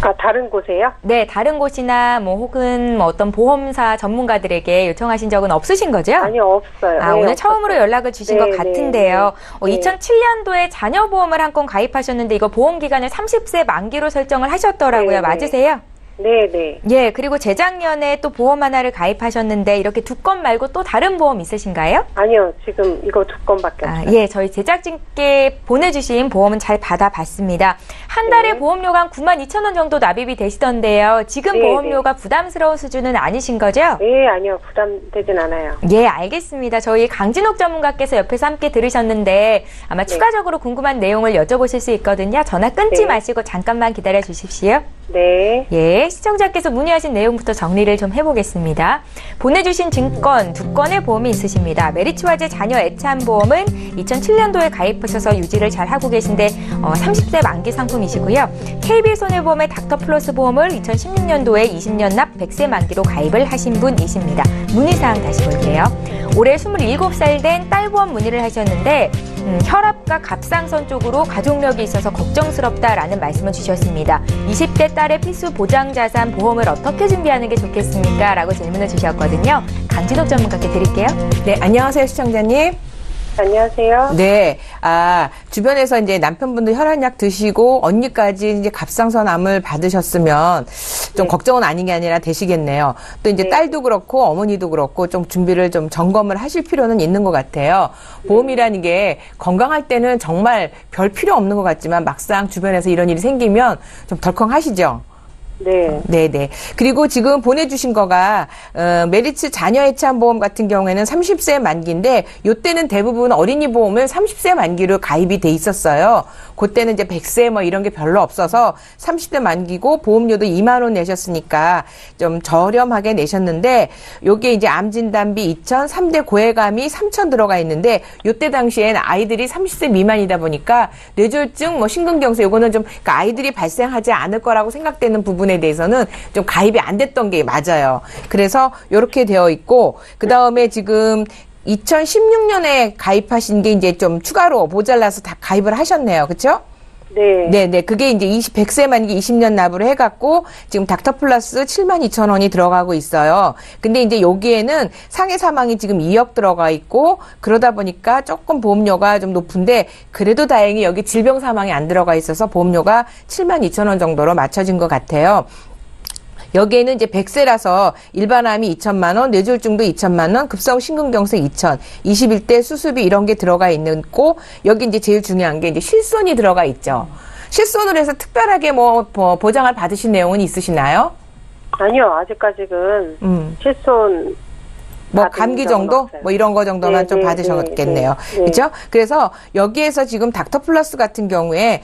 Speaker 3: 아, 다른 곳에요?
Speaker 1: 네, 다른 곳이나 뭐 혹은 뭐 어떤 보험사 전문가들에게 요청하신 적은 없으신 거죠?
Speaker 3: 아니요, 없어요.
Speaker 1: 아,
Speaker 3: 네,
Speaker 1: 오늘
Speaker 3: 없었어요.
Speaker 1: 처음으로 연락을 주신
Speaker 3: 네,
Speaker 1: 것 같은데요.
Speaker 3: 네, 네.
Speaker 1: 2007년도에 자녀 보험을 한 건 가입하셨는데 이거 보험 기간을 30세 만기로 설정을 하셨더라고요.
Speaker 3: 네, 네.
Speaker 1: 맞으세요?
Speaker 3: 네네.
Speaker 1: 예, 그리고 재작년에 또 보험 하나를 가입하셨는데 이렇게 두 건 말고 또 다른 보험 있으신가요?
Speaker 3: 아니요, 지금 이거 2건밖에
Speaker 1: 아,
Speaker 3: 없어요.
Speaker 1: 예, 저희 제작진께 보내주신 보험은 잘 받아봤습니다. 한 달에
Speaker 3: 네.
Speaker 1: 보험료가 한 92,000원 정도 납입이 되시던데요. 지금
Speaker 3: 네,
Speaker 1: 보험료가 부담스러운 수준은 아니신 거죠?
Speaker 3: 네, 아니요, 부담되진 않아요.
Speaker 1: 예, 알겠습니다. 저희 강진옥 전문가께서 옆에서 함께 들으셨는데 아마 추가적으로 궁금한 내용을 여쭤보실 수 있거든요. 전화 끊지
Speaker 3: 네.
Speaker 1: 마시고 잠깐만 기다려 주십시오.
Speaker 3: 네.
Speaker 1: 예, 시청자께서 문의하신 내용부터 정리를 좀 해보겠습니다. 보내주신 증권 2건의 보험이 있으십니다. 메리츠화재 자녀 애찬보험은 2007년도에 가입하셔서 유지를 잘 하고 계신데 30세 만기 상품이시고요. KB손해보험의 닥터플러스 보험을 2016년도에 20년 납 100세 만기로 가입을 하신 분이십니다. 문의사항 다시 볼게요. 올해 27살 된 딸 보험 문의를 하셨는데 혈압과 갑상선 쪽으로 가족력이 있어서 걱정스럽다라는 말씀을 주셨습니다. 20대 딸의 필수 보장자산 보험을 어떻게 준비하는 게 좋겠습니까? 라고 질문을 주셨거든요. 강진옥 전문가께 드릴게요.
Speaker 4: 네, 안녕하세요, 시청자님.
Speaker 3: 안녕하세요.
Speaker 4: 네, 주변에서 이제 남편분도 혈압약 드시고 언니까지 이제 갑상선암을 받으셨으면 좀 걱정은 아닌 게 아니라 되시겠네요. 또 이제
Speaker 3: 네.
Speaker 4: 딸도 그렇고 어머니도 그렇고 좀 준비를 좀 점검을 하실 필요는 있는 것 같아요. 보험이라는 게 건강할 때는 정말 별 필요 없는 것 같지만 막상 주변에서 이런 일이 생기면 좀 덜컹하시죠?
Speaker 3: 네.
Speaker 4: 네네. 그리고 지금 보내주신 거가 메리츠 자녀 애찬 보험 같은 경우에는 30세 만기인데 요때는 대부분 어린이 보험을 30세 만기로 가입이 돼 있었어요. 그때는 이제 100세 뭐 이런 게 별로 없어서 30대 만기고 보험료도 2만 원 내셨으니까 좀 저렴하게 내셨는데 요게 이제 암진단비 2천, 3대 고해감이 3천 들어가 있는데 요때 당시엔 아이들이 30세 미만이다 보니까 뇌졸중, 뭐 심근경색 요거는 좀 그러니까 아이들이 발생하지 않을 거라고 생각되는 부분에 대해서는 좀 가입이 안 됐던 게 맞아요. 그래서 요렇게 되어 있고 그다음에 지금 2016년에 가입하신 게 이제 좀 추가로 모자라서 다 가입을 하셨네요. 그렇죠?
Speaker 3: 네.
Speaker 4: 네네. 그게 이제 100세 만기 20년 납으로 해갖고 지금 닥터플러스 72,000원이 들어가고 있어요. 근데 이제 여기에는 상해 사망이 지금 2억 들어가 있고 그러다 보니까 조금 보험료가 좀 높은데 그래도 다행히 여기 질병 사망이 안 들어가 있어서 보험료가 72,000원 정도로 맞춰진 것 같아요. 여기에는 이제 100세라서 일반암이 2천만 원, 뇌졸중도 2천만 원, 급성 심근경색 2천, 21대 수술비 이런 게 들어가 있고 여기 이제 제일 중요한 게 이제 실손이 들어가 있죠. 실손으로 해서 특별하게 뭐 보장을 받으신 내용은 있으시나요?
Speaker 3: 아니요, 아직까지는 실손
Speaker 4: 뭐
Speaker 3: 받은
Speaker 4: 감기
Speaker 3: 적은
Speaker 4: 정도?
Speaker 3: 없어요.
Speaker 4: 뭐 이런 거 정도만
Speaker 3: 네,
Speaker 4: 좀
Speaker 3: 네,
Speaker 4: 받으셨겠네요.
Speaker 3: 네, 네.
Speaker 4: 그렇죠? 그래서 여기에서 지금 닥터플러스 같은 경우에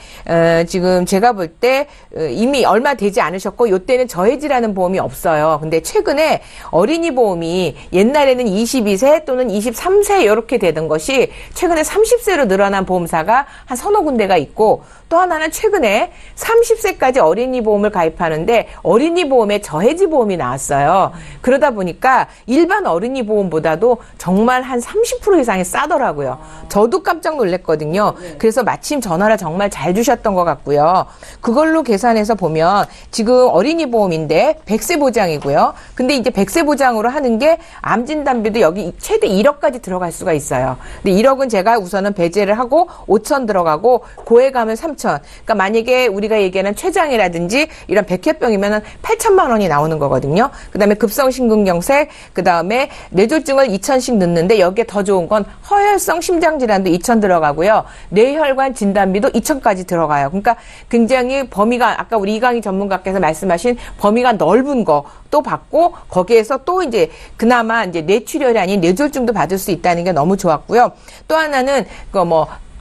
Speaker 4: 지금 제가 볼 때 이미 얼마 되지 않으셨고 요때는 저해지라는 보험이 없어요. 근데 최근에 어린이 보험이 옛날에는 22세 또는 23세 이렇게 되던 것이 최근에 30세로 늘어난 보험사가 한 서너 군데가 있고 또 하나는 최근에 30세까지 어린이 보험을 가입하는데 어린이 보험에 저해지 보험이 나왔어요. 그러다 보니까 일반 어린이 어린이 보험보다도 정말 한 30% 이상이 싸더라고요. 저도 깜짝 놀랐거든요. 그래서 마침 전화를 정말 잘 주셨던 것 같고요. 그걸로 계산해서 보면 지금 어린이 보험인데 100세 보장이고요. 근데 이제 100세 보장으로 하는 게 암 진단비도 여기 최대 1억까지 들어갈 수가 있어요. 근데 1억은 제가 우선은 배제를 하고 5천 들어가고 고액 가면 3천. 그러니까 만약에 우리가 얘기하는 췌장이라든지 이런 백혈병이면은 8천만 원이 나오는 거거든요. 그다음에 급성심근경색, 그다음에 뇌졸중을 2천씩 넣는데 여기에 더 좋은 건 허혈성 심장질환도 2천 들어가고요. 뇌혈관 진단비도 2천까지 들어가요. 그러니까 굉장히 범위가 아까 우리 이강희 전문가께서 말씀하신 범위가 넓은 거 또 받고 거기에서 또 이제 그나마 이제 뇌출혈이 아닌 뇌졸중도 받을 수 있다는 게 너무 좋았고요. 또 하나는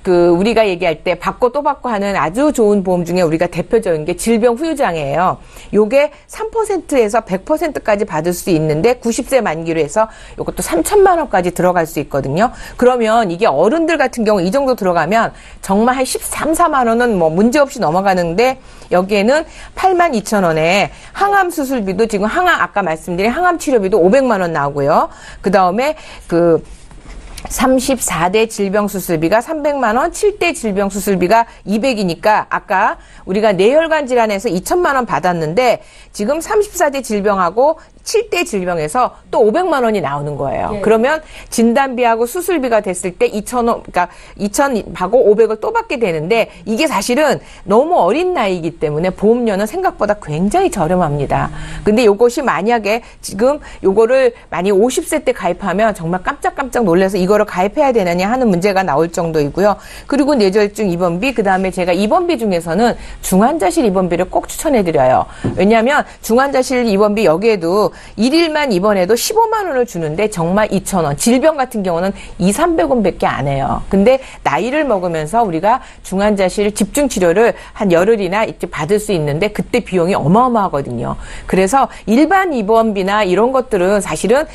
Speaker 4: 우리가 얘기할 때 받고 또 받고 하는 아주 좋은 보험 중에 우리가 대표적인 게 질병 후유장애예요. 요게 3%에서 100%까지 받을 수 있는데 90세 만기로 해서 요것도 3천만 원까지 들어갈 수 있거든요. 그러면 이게 어른들 같은 경우 이 정도 들어가면 정말 한 13, 4만 원은 뭐 문제없이 넘어가는데 여기에는 8만 2천 원에 항암 수술비도 지금 아까 말씀드린 항암 치료비도 500만 원 나오고요. 그다음에 34대 질병수술비가 300만 원, 7대 질병수술비가 200이니까 아까 우리가 뇌혈관 질환에서 2천만 원 받았는데 지금 34대 질병하고 7대 질병에서 또 500만 원이 나오는 거예요. 네. 그러면 진단비하고 수술비가 됐을 때 2,000원, 그러니까 2,000하고 500을 또 받게 되는데 이게 사실은 너무 어린 나이이기 때문에 보험료는 생각보다 굉장히 저렴합니다. 근데 요것이 만약에 지금 요거를 만약 50세 때 가입하면 정말 깜짝깜짝 놀라서 이거를 가입해야 되느냐 하는 문제가 나올 정도이고요. 그리고 뇌졸중 입원비, 그다음에 제가 입원비 중에서는 중환자실 입원비를 꼭 추천해드려요. 왜냐하면 중환자실 입원비 여기에도 1일만 입원해도 15만 원을 주는데 정말 2,000원. 질병 같은 경우는 200-300원밖에 안 해요. 근데 나이를 먹으면서 우리가 중환자실 집중치료를 한 열흘이나 이렇게 받을 수 있는데 그때 비용이 어마어마하거든요. 그래서 일반 입원비나 이런 것들은 사실은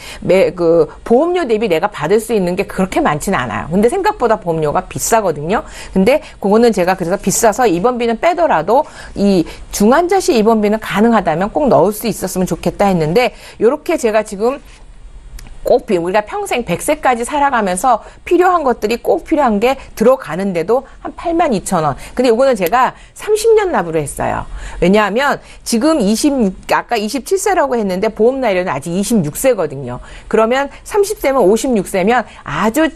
Speaker 4: 보험료 대비 내가 받을 수 있는 게 그렇게 많지는 않아요. 근데 생각보다 보험료가 비싸거든요. 근데 그거는 제가 그래서 비싸서 입원비는 빼더라도 이 중환자실 입원비는 가능하다면 꼭 넣을 수 있었으면 좋겠다 했는데 요렇게 제가 지금 꼭 우리가 평생 100세까지 살아가면서 필요한 것들이 꼭 필요한 게 들어가는데도 한 8만 2천 원. 근데 요거는 제가 30년 납으로 했어요. 왜냐하면 지금 아까 27세라고 했는데 보험 나이로는 아직 26세거든요. 그러면 30세면 56세면 아주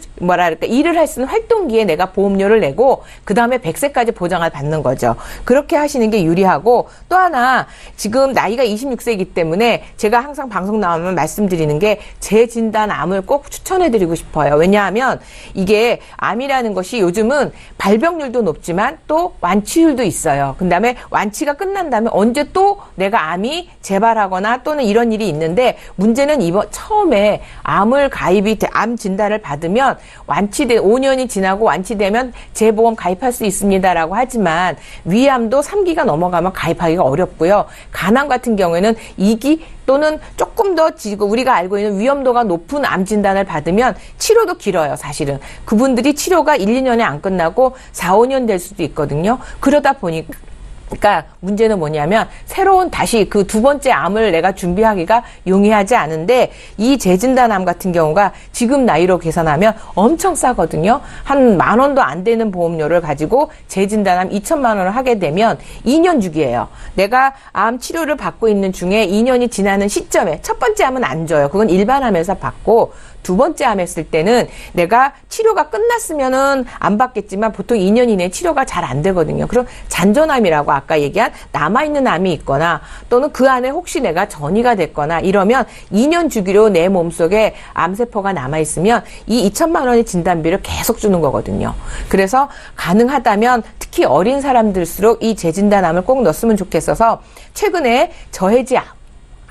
Speaker 4: 일을 할 수 있는 활동기에 내가 보험료를 내고 그 다음에 100세까지 보장을 받는 거죠. 그렇게 하시는 게 유리하고 또 하나 지금 나이가 26세이기 때문에 제가 항상 방송 나오면 말씀드리는 게 재진단암을 꼭 추천해드리고 싶어요. 왜냐하면 이게 암이라는 것이 요즘은 발병률도 높지만 또 완치율도 있어요. 그 다음에 완치가 끝난 다음에 언제 또 내가 암이 재발하거나 또는 이런 일이 있는데 문제는 처음에 암 진단을 받으면 5년이 지나고 완치되면 재보험 가입할 수 있습니다라고 하지만 위암도 3기가 넘어가면 가입하기가 어렵고요. 간암 같은 경우에는 2기 또는 조금 더 우리가 알고 있는 위험도가 높은 암 진단을 받으면 치료도 길어요, 사실은. 그분들이 치료가 1, 2년에 안 끝나고 4, 5년 될 수도 있거든요. 그러다 보니까 문제는 뭐냐면 새로운 다시 그 두 번째 암을 내가 준비하기가 용이하지 않은데 이 재진단암 같은 경우가 지금 나이로 계산하면 엄청 싸거든요. 한 10,000원도 안 되는 보험료를 가지고 재진단암 2천만 원을 하게 되면 2년 주기예요. 내가 암 치료를 받고 있는 중에 2년이 지나는 시점에 첫 번째 암은 안 줘요. 그건 일반암에서 받고 두 번째 암 했을 때는 내가 치료가 끝났으면은 안 받겠지만 보통 2년 이내에 치료가 잘 안 되거든요. 그럼 잔존암이라고 아까 얘기한 남아있는 암이 있거나 또는 그 안에 혹시 내가 전이가 됐거나 이러면 2년 주기로 내 몸속에 암세포가 남아있으면 이 2천만 원의 진단비를 계속 주는 거거든요. 그래서 가능하다면 특히 어린 사람들일수록 이 재진단암을 꼭 넣었으면 좋겠어서 최근에 저해지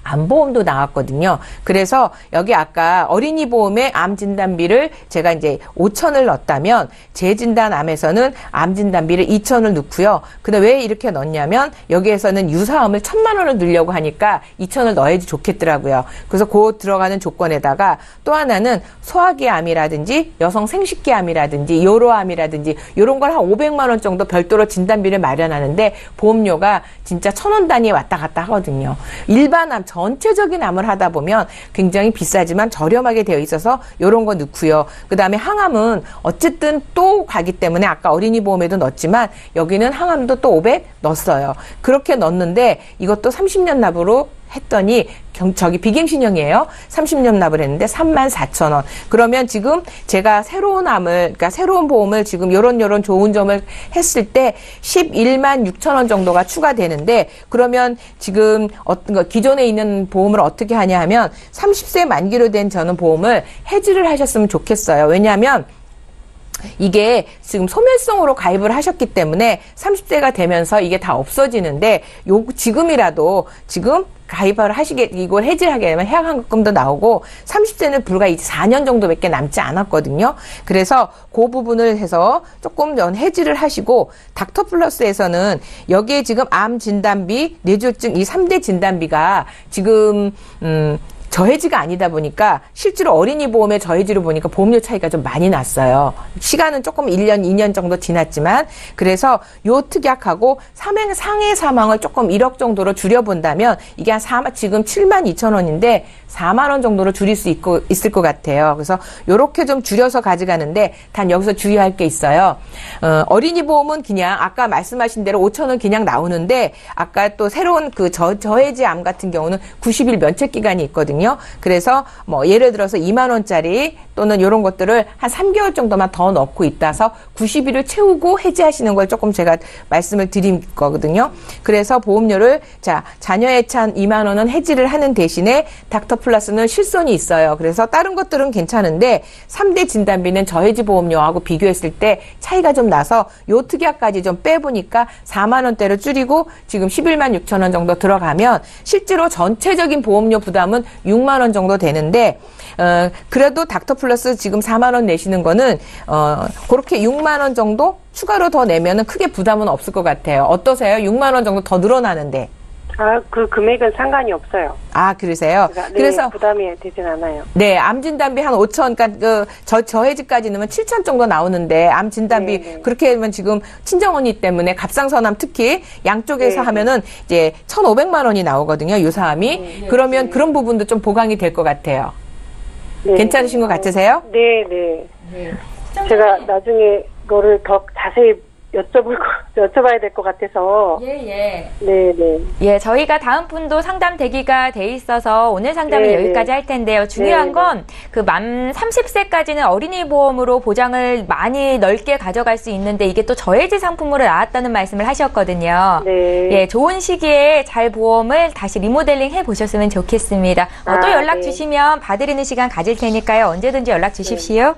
Speaker 4: 암보험도 나왔거든요. 그래서 여기 아까 어린이 보험에 암 진단비를 제가 이제 5천을 넣었다면 재진단암에서는 암 진단비를 2천을 넣고요. 근데 왜 이렇게 넣냐면 여기에서는 유사암을 1,000만 원을 넣으려고 하니까 2천을 넣어야지 좋겠더라고요. 그래서 그 들어가는 조건에다가 또 하나는 소화기 암이라든지 여성 생식기 암이라든지 요로암이라든지 이런 걸 한 500만 원 정도 별도로 진단비를 마련하는데 보험료가 진짜 1,000원 단위에 왔다 갔다 하거든요. 일반 암 전체적인 암을 하다 보면 굉장히 비싸지만 저렴하게 되어 있어서 이런 거 넣고요. 그 다음에 항암은 어쨌든 또 가기 때문에 아까 어린이 보험에도 넣었지만 여기는 항암도 또 500 넣었어요. 그렇게 넣었는데 이것도 30년 납으로 했더니 저기 비갱신형이에요. 30년 납을 했는데 34,000원. 그러면 지금 제가 새로운 암을, 그러니까 새로운 보험을 지금 요런 좋은 점을 했을 때 11만 6천원 정도가 추가되는데, 그러면 지금 어떤 거 기존에 있는 보험을 어떻게 하냐 하면 30세 만기로 된 저는 보험을 해지를 하셨으면 좋겠어요. 왜냐하면 이게 지금 소멸성으로 가입을 하셨기 때문에 30세가 되면서 이게 다 없어지는데, 지금이라도 지금 가입을 이걸 해지하게 되면 해약환급금도 나오고 30세는 불과 이제 4년 정도밖에 남지 않았거든요. 그래서 그 부분을 해서 조금 해지를 하시고, 닥터플러스에서는 여기에 지금 암 진단비, 뇌졸중 이 3대 진단비가 지금 저해지가 아니다 보니까 실제로 어린이 보험의 저해지로 보니까 보험료 차이가 좀 많이 났어요. 시간은 조금 1년, 2년 정도 지났지만, 그래서 요 특약하고 상해 사망을 조금 1억 정도로 줄여본다면 이게 지금 72,000원인데 4만 원 정도로 줄일 수 있을 것 같아요. 그래서 요렇게 좀 줄여서 가져가는데, 단 여기서 주의할 게 있어요. 어린이 보험은 그냥 아까 말씀하신 대로 5,000원 그냥 나오는데, 아까 또 새로운 그 저해지 암 같은 경우는 90일 면책 기간이 있거든요. 그래서 뭐 예를 들어서 2만 원짜리 또는 이런 것들을 한 3개월 정도만 더 넣고 있다서 90일을 채우고 해지하시는 걸 조금 제가 말씀을 드린 거거든요. 그래서 보험료를 자녀 예찬 2만 원은 해지를 하는 대신에 닥터플러스는 실손이 있어요. 그래서 다른 것들은 괜찮은데 3대 진단비는 저해지 보험료하고 비교했을 때 차이가 좀 나서 요 특약까지 좀 빼보니까 4만 원대로 줄이고 지금 11만 6천 원 정도 들어가면 실제로 전체적인 보험료 부담은 6만 원 정도 되는데, 그래도 닥터플러스 지금 4만 원 내시는 거는 그렇게 6만 원 정도 추가로 더 내면은 크게 부담은 없을 것 같아요. 어떠세요? 6만 원 정도 더 늘어나는데.
Speaker 3: 그 금액은 상관이 없어요.
Speaker 4: 아, 그러세요? 그래서
Speaker 3: 부담이 되진 않아요.
Speaker 4: 네, 암 진단비 한 5천, 그러니까 저해지까지 넣으면 7천 정도 나오는데, 암 진단비
Speaker 3: 네네.
Speaker 4: 그렇게 하면 지금 친정언니 때문에 갑상선암 특히 양쪽에서
Speaker 3: 네네.
Speaker 4: 하면은 이제 1,500만 원이 나오거든요, 유사암이.
Speaker 3: 네네.
Speaker 4: 그러면 그런 부분도 좀 보강이 될 것 같아요.
Speaker 3: 네.
Speaker 4: 괜찮으신 것 같으세요?
Speaker 3: 네. 제가 나중에 이거를 더 자세히 여쭤봐야 될 것 같아서. 네.
Speaker 1: 예, 저희가 다음 분도 상담 대기가 돼 있어서 오늘 상담은
Speaker 3: 네,
Speaker 1: 여기까지
Speaker 3: 네.
Speaker 1: 할 텐데요. 중요한
Speaker 3: 네,
Speaker 1: 건 그 만 30세까지는 어린이 보험으로 보장을 많이 넓게 가져갈 수 있는데 이게 또 저해지 상품으로 나왔다는 말씀을 하셨거든요.
Speaker 3: 네.
Speaker 1: 예, 좋은 시기에 잘 보험을 다시 리모델링 해 보셨으면 좋겠습니다. 또 연락
Speaker 3: 네.
Speaker 1: 주시면 봐드리는 시간 가질 테니까요. 언제든지 연락 주십시오.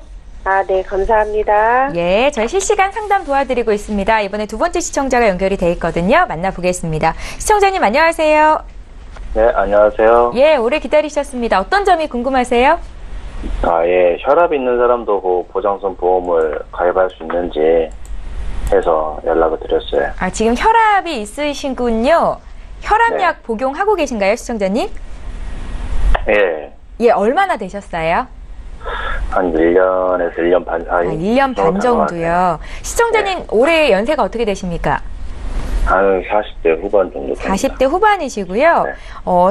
Speaker 3: 네, 감사합니다.
Speaker 1: 예, 저희 실시간 상담 도와드리고 있습니다. 이번에 두 번째 시청자가 연결이 돼 있거든요. 만나보겠습니다. 시청자님 안녕하세요.
Speaker 5: 네, 안녕하세요.
Speaker 1: 예, 오래 기다리셨습니다. 어떤 점이 궁금하세요?
Speaker 5: 예, 혈압 있는 사람도 그 보장성 보험을 가입할 수 있는지 해서 연락을 드렸어요.
Speaker 1: 지금 혈압이 있으신군요. 혈압약
Speaker 5: 네.
Speaker 1: 복용하고 계신가요, 시청자님?
Speaker 5: 예,
Speaker 1: 예, 얼마나 되셨어요?
Speaker 5: 한 1년에서 1년 반 사이.
Speaker 1: 1년 반 정도요. 시청자님 올해 연세가 어떻게 되십니까?
Speaker 5: 한 40대 후반 정도.
Speaker 1: 40대 후반이시고요.
Speaker 5: 네.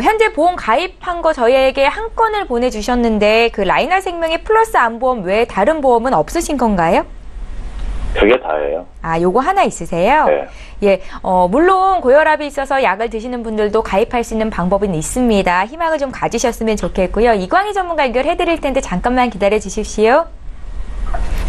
Speaker 1: 현재 보험 가입한 거 저희에게 한 건을 보내주셨는데 그 라이나 생명의 플러스 암보험 외에 다른 보험은 없으신 건가요?
Speaker 5: 그게 다예요.
Speaker 1: 요거 하나 있으세요?
Speaker 5: 네.
Speaker 1: 예, 물론 고혈압이 있어서 약을 드시는 분들도 가입할 수 있는 방법은 있습니다. 희망을 좀 가지셨으면 좋겠고요. 이광희 전문가 연결해 드릴 텐데 잠깐만 기다려 주십시오.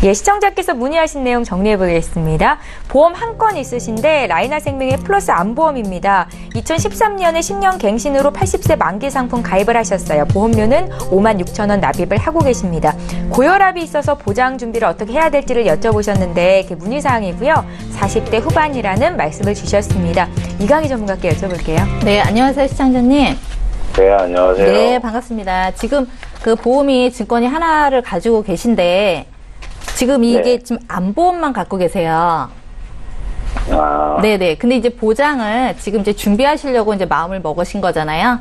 Speaker 1: 예, 시청자께서 문의하신 내용 정리해 보겠습니다. 보험 한 건 있으신데 라이나 생명의 플러스 암보험입니다. 2013년에 10년 갱신으로 80세 만기 상품 가입을 하셨어요. 보험료는 56,000원 납입을 하고 계십니다. 고혈압이 있어서 보장 준비를 어떻게 해야 될지를 여쭤보셨는데 그게 문의사항이고요. 40대 후반이라는 말씀을 주셨습니다. 이강희 전문가께 여쭤볼게요.
Speaker 2: 네, 안녕하세요, 시청자님.
Speaker 5: 네, 안녕하세요.
Speaker 2: 네, 반갑습니다. 지금 그 보험이 증권이 하나를 가지고 계신데 지금 이게
Speaker 5: 네.
Speaker 2: 지금 암보험만 갖고 계세요.
Speaker 5: 아,
Speaker 2: 네네. 근데 이제 보장을 지금 이제 준비하시려고 이제 마음을 먹으신 거잖아요.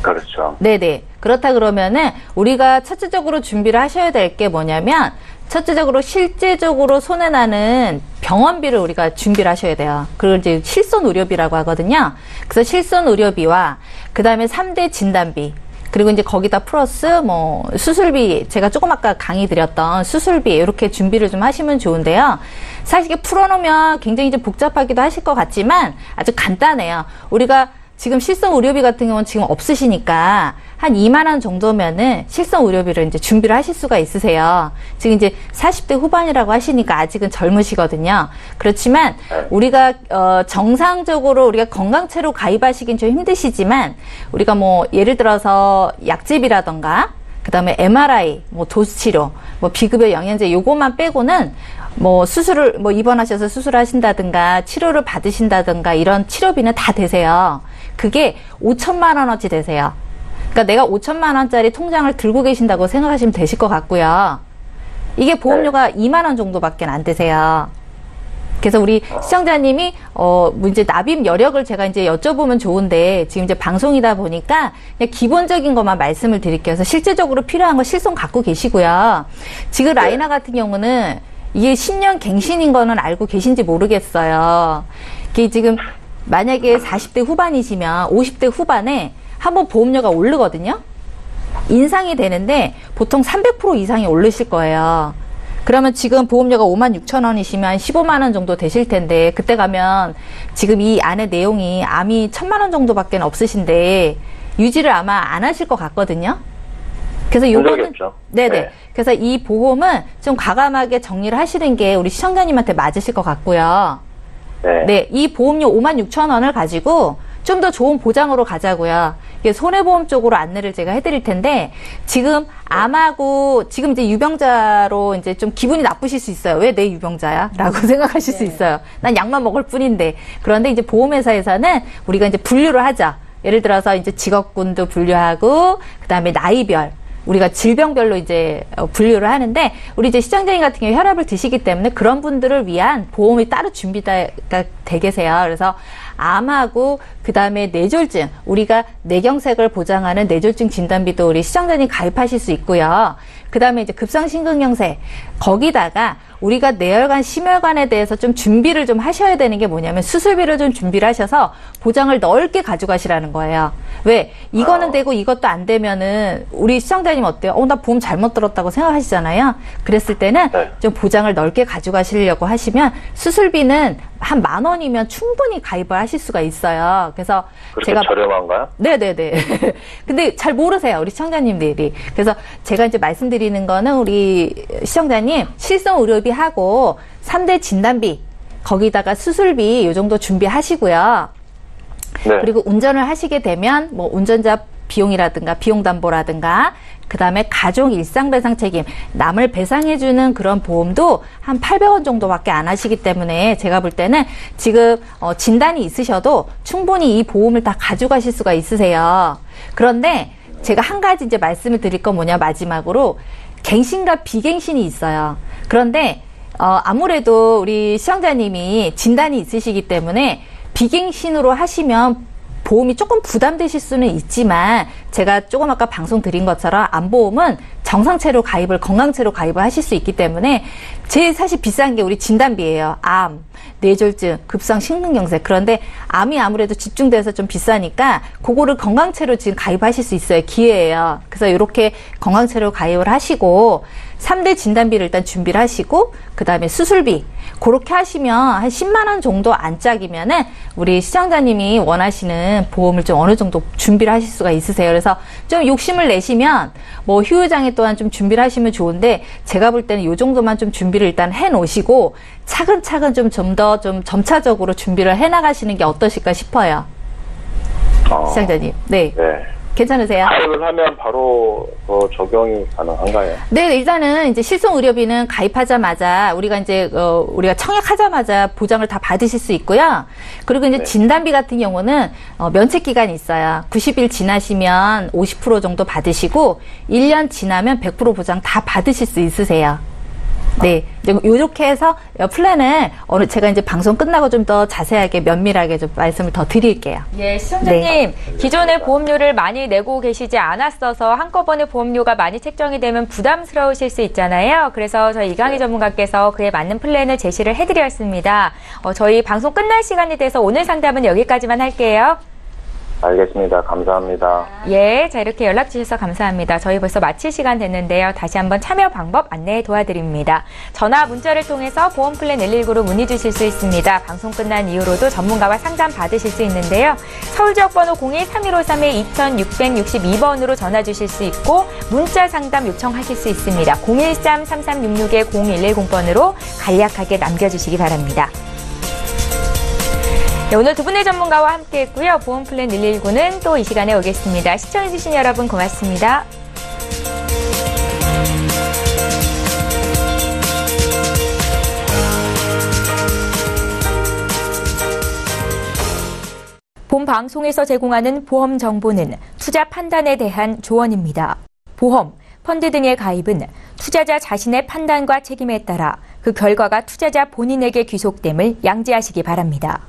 Speaker 5: 그렇죠.
Speaker 2: 네네. 그렇다 그러면은 우리가 첫째적으로 준비를 하셔야 될 게 뭐냐면 첫째적으로 실제적으로 손해나는 병원비를 우리가 준비를 하셔야 돼요. 그걸 이제 실손 의료비라고 하거든요. 그래서 실손 의료비와 그 다음에 3대 진단비, 그리고 이제 거기다 플러스 뭐 수술비, 제가 조금 아까 강의 드렸던 수술비 이렇게 준비를 좀 하시면 좋은데요. 사실 이게 풀어놓으면 굉장히 좀 복잡하기도 하실 것 같지만 아주 간단해요. 우리가 지금 실손 의료비 같은 경우는 지금 없으시니까 한 2만 원 정도면은 실손 의료비를 이제 준비를 하실 수가 있으세요. 지금 이제 40대 후반이라고 하시니까 아직은 젊으시거든요. 그렇지만 우리가 정상적으로 우리가 건강체로 가입하시긴 좀 힘드시지만 우리가 뭐 예를 들어서 약집이라던가 그다음에 MRI, 뭐 도수치료, 뭐 비급여 영양제 요것만 빼고는 뭐 수술을 뭐 입원하셔서 수술하신다든가 치료를 받으신다든가 이런 치료비는 다 되세요. 그게 5천만 원어치 되세요. 그러니까 내가 5천만 원짜리 통장을 들고 계신다고 생각하시면 되실 것 같고요. 이게 보험료가 2만 원 정도밖에 안 되세요. 그래서 우리 시청자님이 뭐 이제 납입 여력을 제가 이제 여쭤보면 좋은데 지금 이제 방송이다 보니까 그냥 기본적인 것만 말씀을 드릴게요. 그래서 실제적으로 필요한 거 실손 갖고 계시고요. 지금 라이나 같은 경우는 이게 10년 갱신인 거는 알고 계신지 모르겠어요. 이게 지금 만약에 40대 후반이시면 50대 후반에 한번 보험료가 오르거든요. 인상이 되는데 보통 300% 이상이 오르실 거예요. 그러면 지금 보험료가 56,000원이시면 15만 원 정도 되실 텐데 그때 가면 지금 이 안에 내용이 암이 1,000만 원 정도밖에 없으신데 유지를 아마 안 하실 것 같거든요. 그래서 요거는 네네. 네. 그래서 이 보험은 좀 과감하게 정리를 하시는 게 우리 시청자님한테 맞으실 것 같고요.
Speaker 5: 네.
Speaker 2: 네, 이 보험료 56,000원을 가지고 좀 더 좋은 보장으로 가자고요. 이게 손해보험 쪽으로 안내를 제가 해드릴 텐데 지금 암하고 지금 이제 유병자로 이제 좀 기분이 나쁘실 수 있어요. 왜 내 유병자야? 라고 생각하실 수 있어요. 난 약만 먹을 뿐인데. 그런데 이제 보험회사에서는 우리가 이제 분류를 하죠. 예를 들어서 이제 직업군도 분류하고 그다음에 나이별 우리가 질병별로 이제 분류를 하는데 우리 이제 시청자님 같은 경우 혈압을 드시기 때문에 그런 분들을 위한 보험이 따로 준비가 돼 계세요. 그래서 암하고 그다음에 뇌졸중 우리가 뇌경색을 보장하는 뇌졸중 진단비도 우리 시청자님 가입하실 수 있고요. 그다음에 이제 급성심근경색 거기다가 우리가 뇌혈관, 심혈관에 대해서 좀 준비를 좀 하셔야 되는 게 뭐냐면 수술비를 좀 준비를 하셔서 보장을 넓게 가져가시라는 거예요. 왜? 이거는 되고 이것도 안 되면은 우리 시청자님 어때요? 나 보험 잘못 들었다고 생각하시잖아요. 그랬을 때는 좀 보장을 넓게 가져가시려고 하시면 수술비는 한 10,000원이면 충분히 가입을 하실 수가 있어요. 그래서
Speaker 5: 그렇게
Speaker 2: 제가
Speaker 5: 저렴한가요?
Speaker 2: 네네네. 근데 잘 모르세요, 우리 시청자님들이. 그래서 제가 이제 말씀드리는 거는 우리 시청자님 실손 의료비 하고 3대 진단비 거기다가 수술비 요 정도 준비하시고요.
Speaker 5: 네.
Speaker 2: 그리고 운전을 하시게 되면 뭐 운전자 비용이라든가 비용담보라든가 그다음에 가족 일상배상 책임 남을 배상해주는 그런 보험도 한 800원 정도밖에 안 하시기 때문에 제가 볼 때는 지금 진단이 있으셔도 충분히 이 보험을 다 가져가실 수가 있으세요. 그런데 제가 한 가지 이제 말씀을 드릴 건 뭐냐 마지막으로 갱신과 비갱신이 있어요. 그런데 아무래도 우리 시청자님이 진단이 있으시기 때문에 비갱신으로 하시면 보험이 조금 부담되실 수는 있지만 제가 조금 아까 방송 드린 것처럼 암보험은 정상체로 가입을 건강체로 가입을 하실 수 있기 때문에 제일 사실 비싼 게 우리 진단비예요. 암, 뇌졸중, 급성심근경색. 그런데 암이 아무래도 집중돼서 좀 비싸니까 그거를 건강체로 지금 가입하실 수 있어요. 기회예요. 그래서 이렇게 건강체로 가입을 하시고 3대 진단비를 일단 준비를 하시고 그 다음에 수술비 그렇게 하시면 한 10만 원 정도 안짝이면은 우리 시청자님이 원하시는 보험을 좀 어느 정도 준비를 하실 수가 있으세요. 그래서 좀 욕심을 내시면 뭐 휴유장애 또한 좀 준비를 하시면 좋은데 제가 볼 때는 이 정도만 좀 준비를 일단 해 놓으시고 차근차근 좀 더 좀 점차적으로 준비를 해 나가시는 게 어떠실까 싶어요. 시청자님. 네.
Speaker 5: 네.
Speaker 2: 괜찮으세요?
Speaker 5: 가입을 하면 바로 적용이 가능한가요?
Speaker 2: 네, 일단은 이제 실손 의료비는 가입하자마자 우리가 이제 우리가 청약하자마자 보장을 다 받으실 수 있고요. 그리고 이제
Speaker 5: 네.
Speaker 2: 진단비 같은 경우는 면책 기간이 있어요. 90일 지나시면 50% 정도 받으시고 1년 지나면 100% 보장 다 받으실 수 있으세요. 네, 이렇게 해서 플랜을 제가 이제 방송 끝나고 좀 더 자세하게 면밀하게 좀 말씀을 더 드릴게요.
Speaker 1: 예, 시청자님, 기존에 보험료를 많이 내고 계시지 않았어서 한꺼번에 보험료가 많이 책정이 되면 부담스러우실 수 있잖아요. 그래서 저희 이강희 전문가께서 그에 맞는 플랜을 제시를 해드렸습니다. 저희 방송 끝날 시간이 돼서 오늘 상담은 여기까지만 할게요.
Speaker 5: 알겠습니다. 감사합니다.
Speaker 1: 예, 자 이렇게 연락 주셔서 감사합니다. 저희 벌써 마칠 시간 됐는데요. 다시 한번 참여 방법 안내해 도와드립니다. 전화 문자를 통해서 보험플랜 119로 문의 주실 수 있습니다. 방송 끝난 이후로도 전문가와 상담 받으실 수 있는데요. 서울 지역번호 02-3153-2662번으로 전화 주실 수 있고 문자 상담 요청하실 수 있습니다. 013-3366-0110번으로 간략하게 남겨주시기 바랍니다. 네, 오늘 두 분의 전문가와 함께했고요. 보험플랜 119는 또 이 시간에 오겠습니다. 시청해주신 여러분 고맙습니다. 본 방송에서 제공하는 보험 정보는 투자 판단에 대한 조언입니다. 보험, 펀드 등의 가입은 투자자 자신의 판단과 책임에 따라 그 결과가 투자자 본인에게 귀속됨을 양지하시기 바랍니다.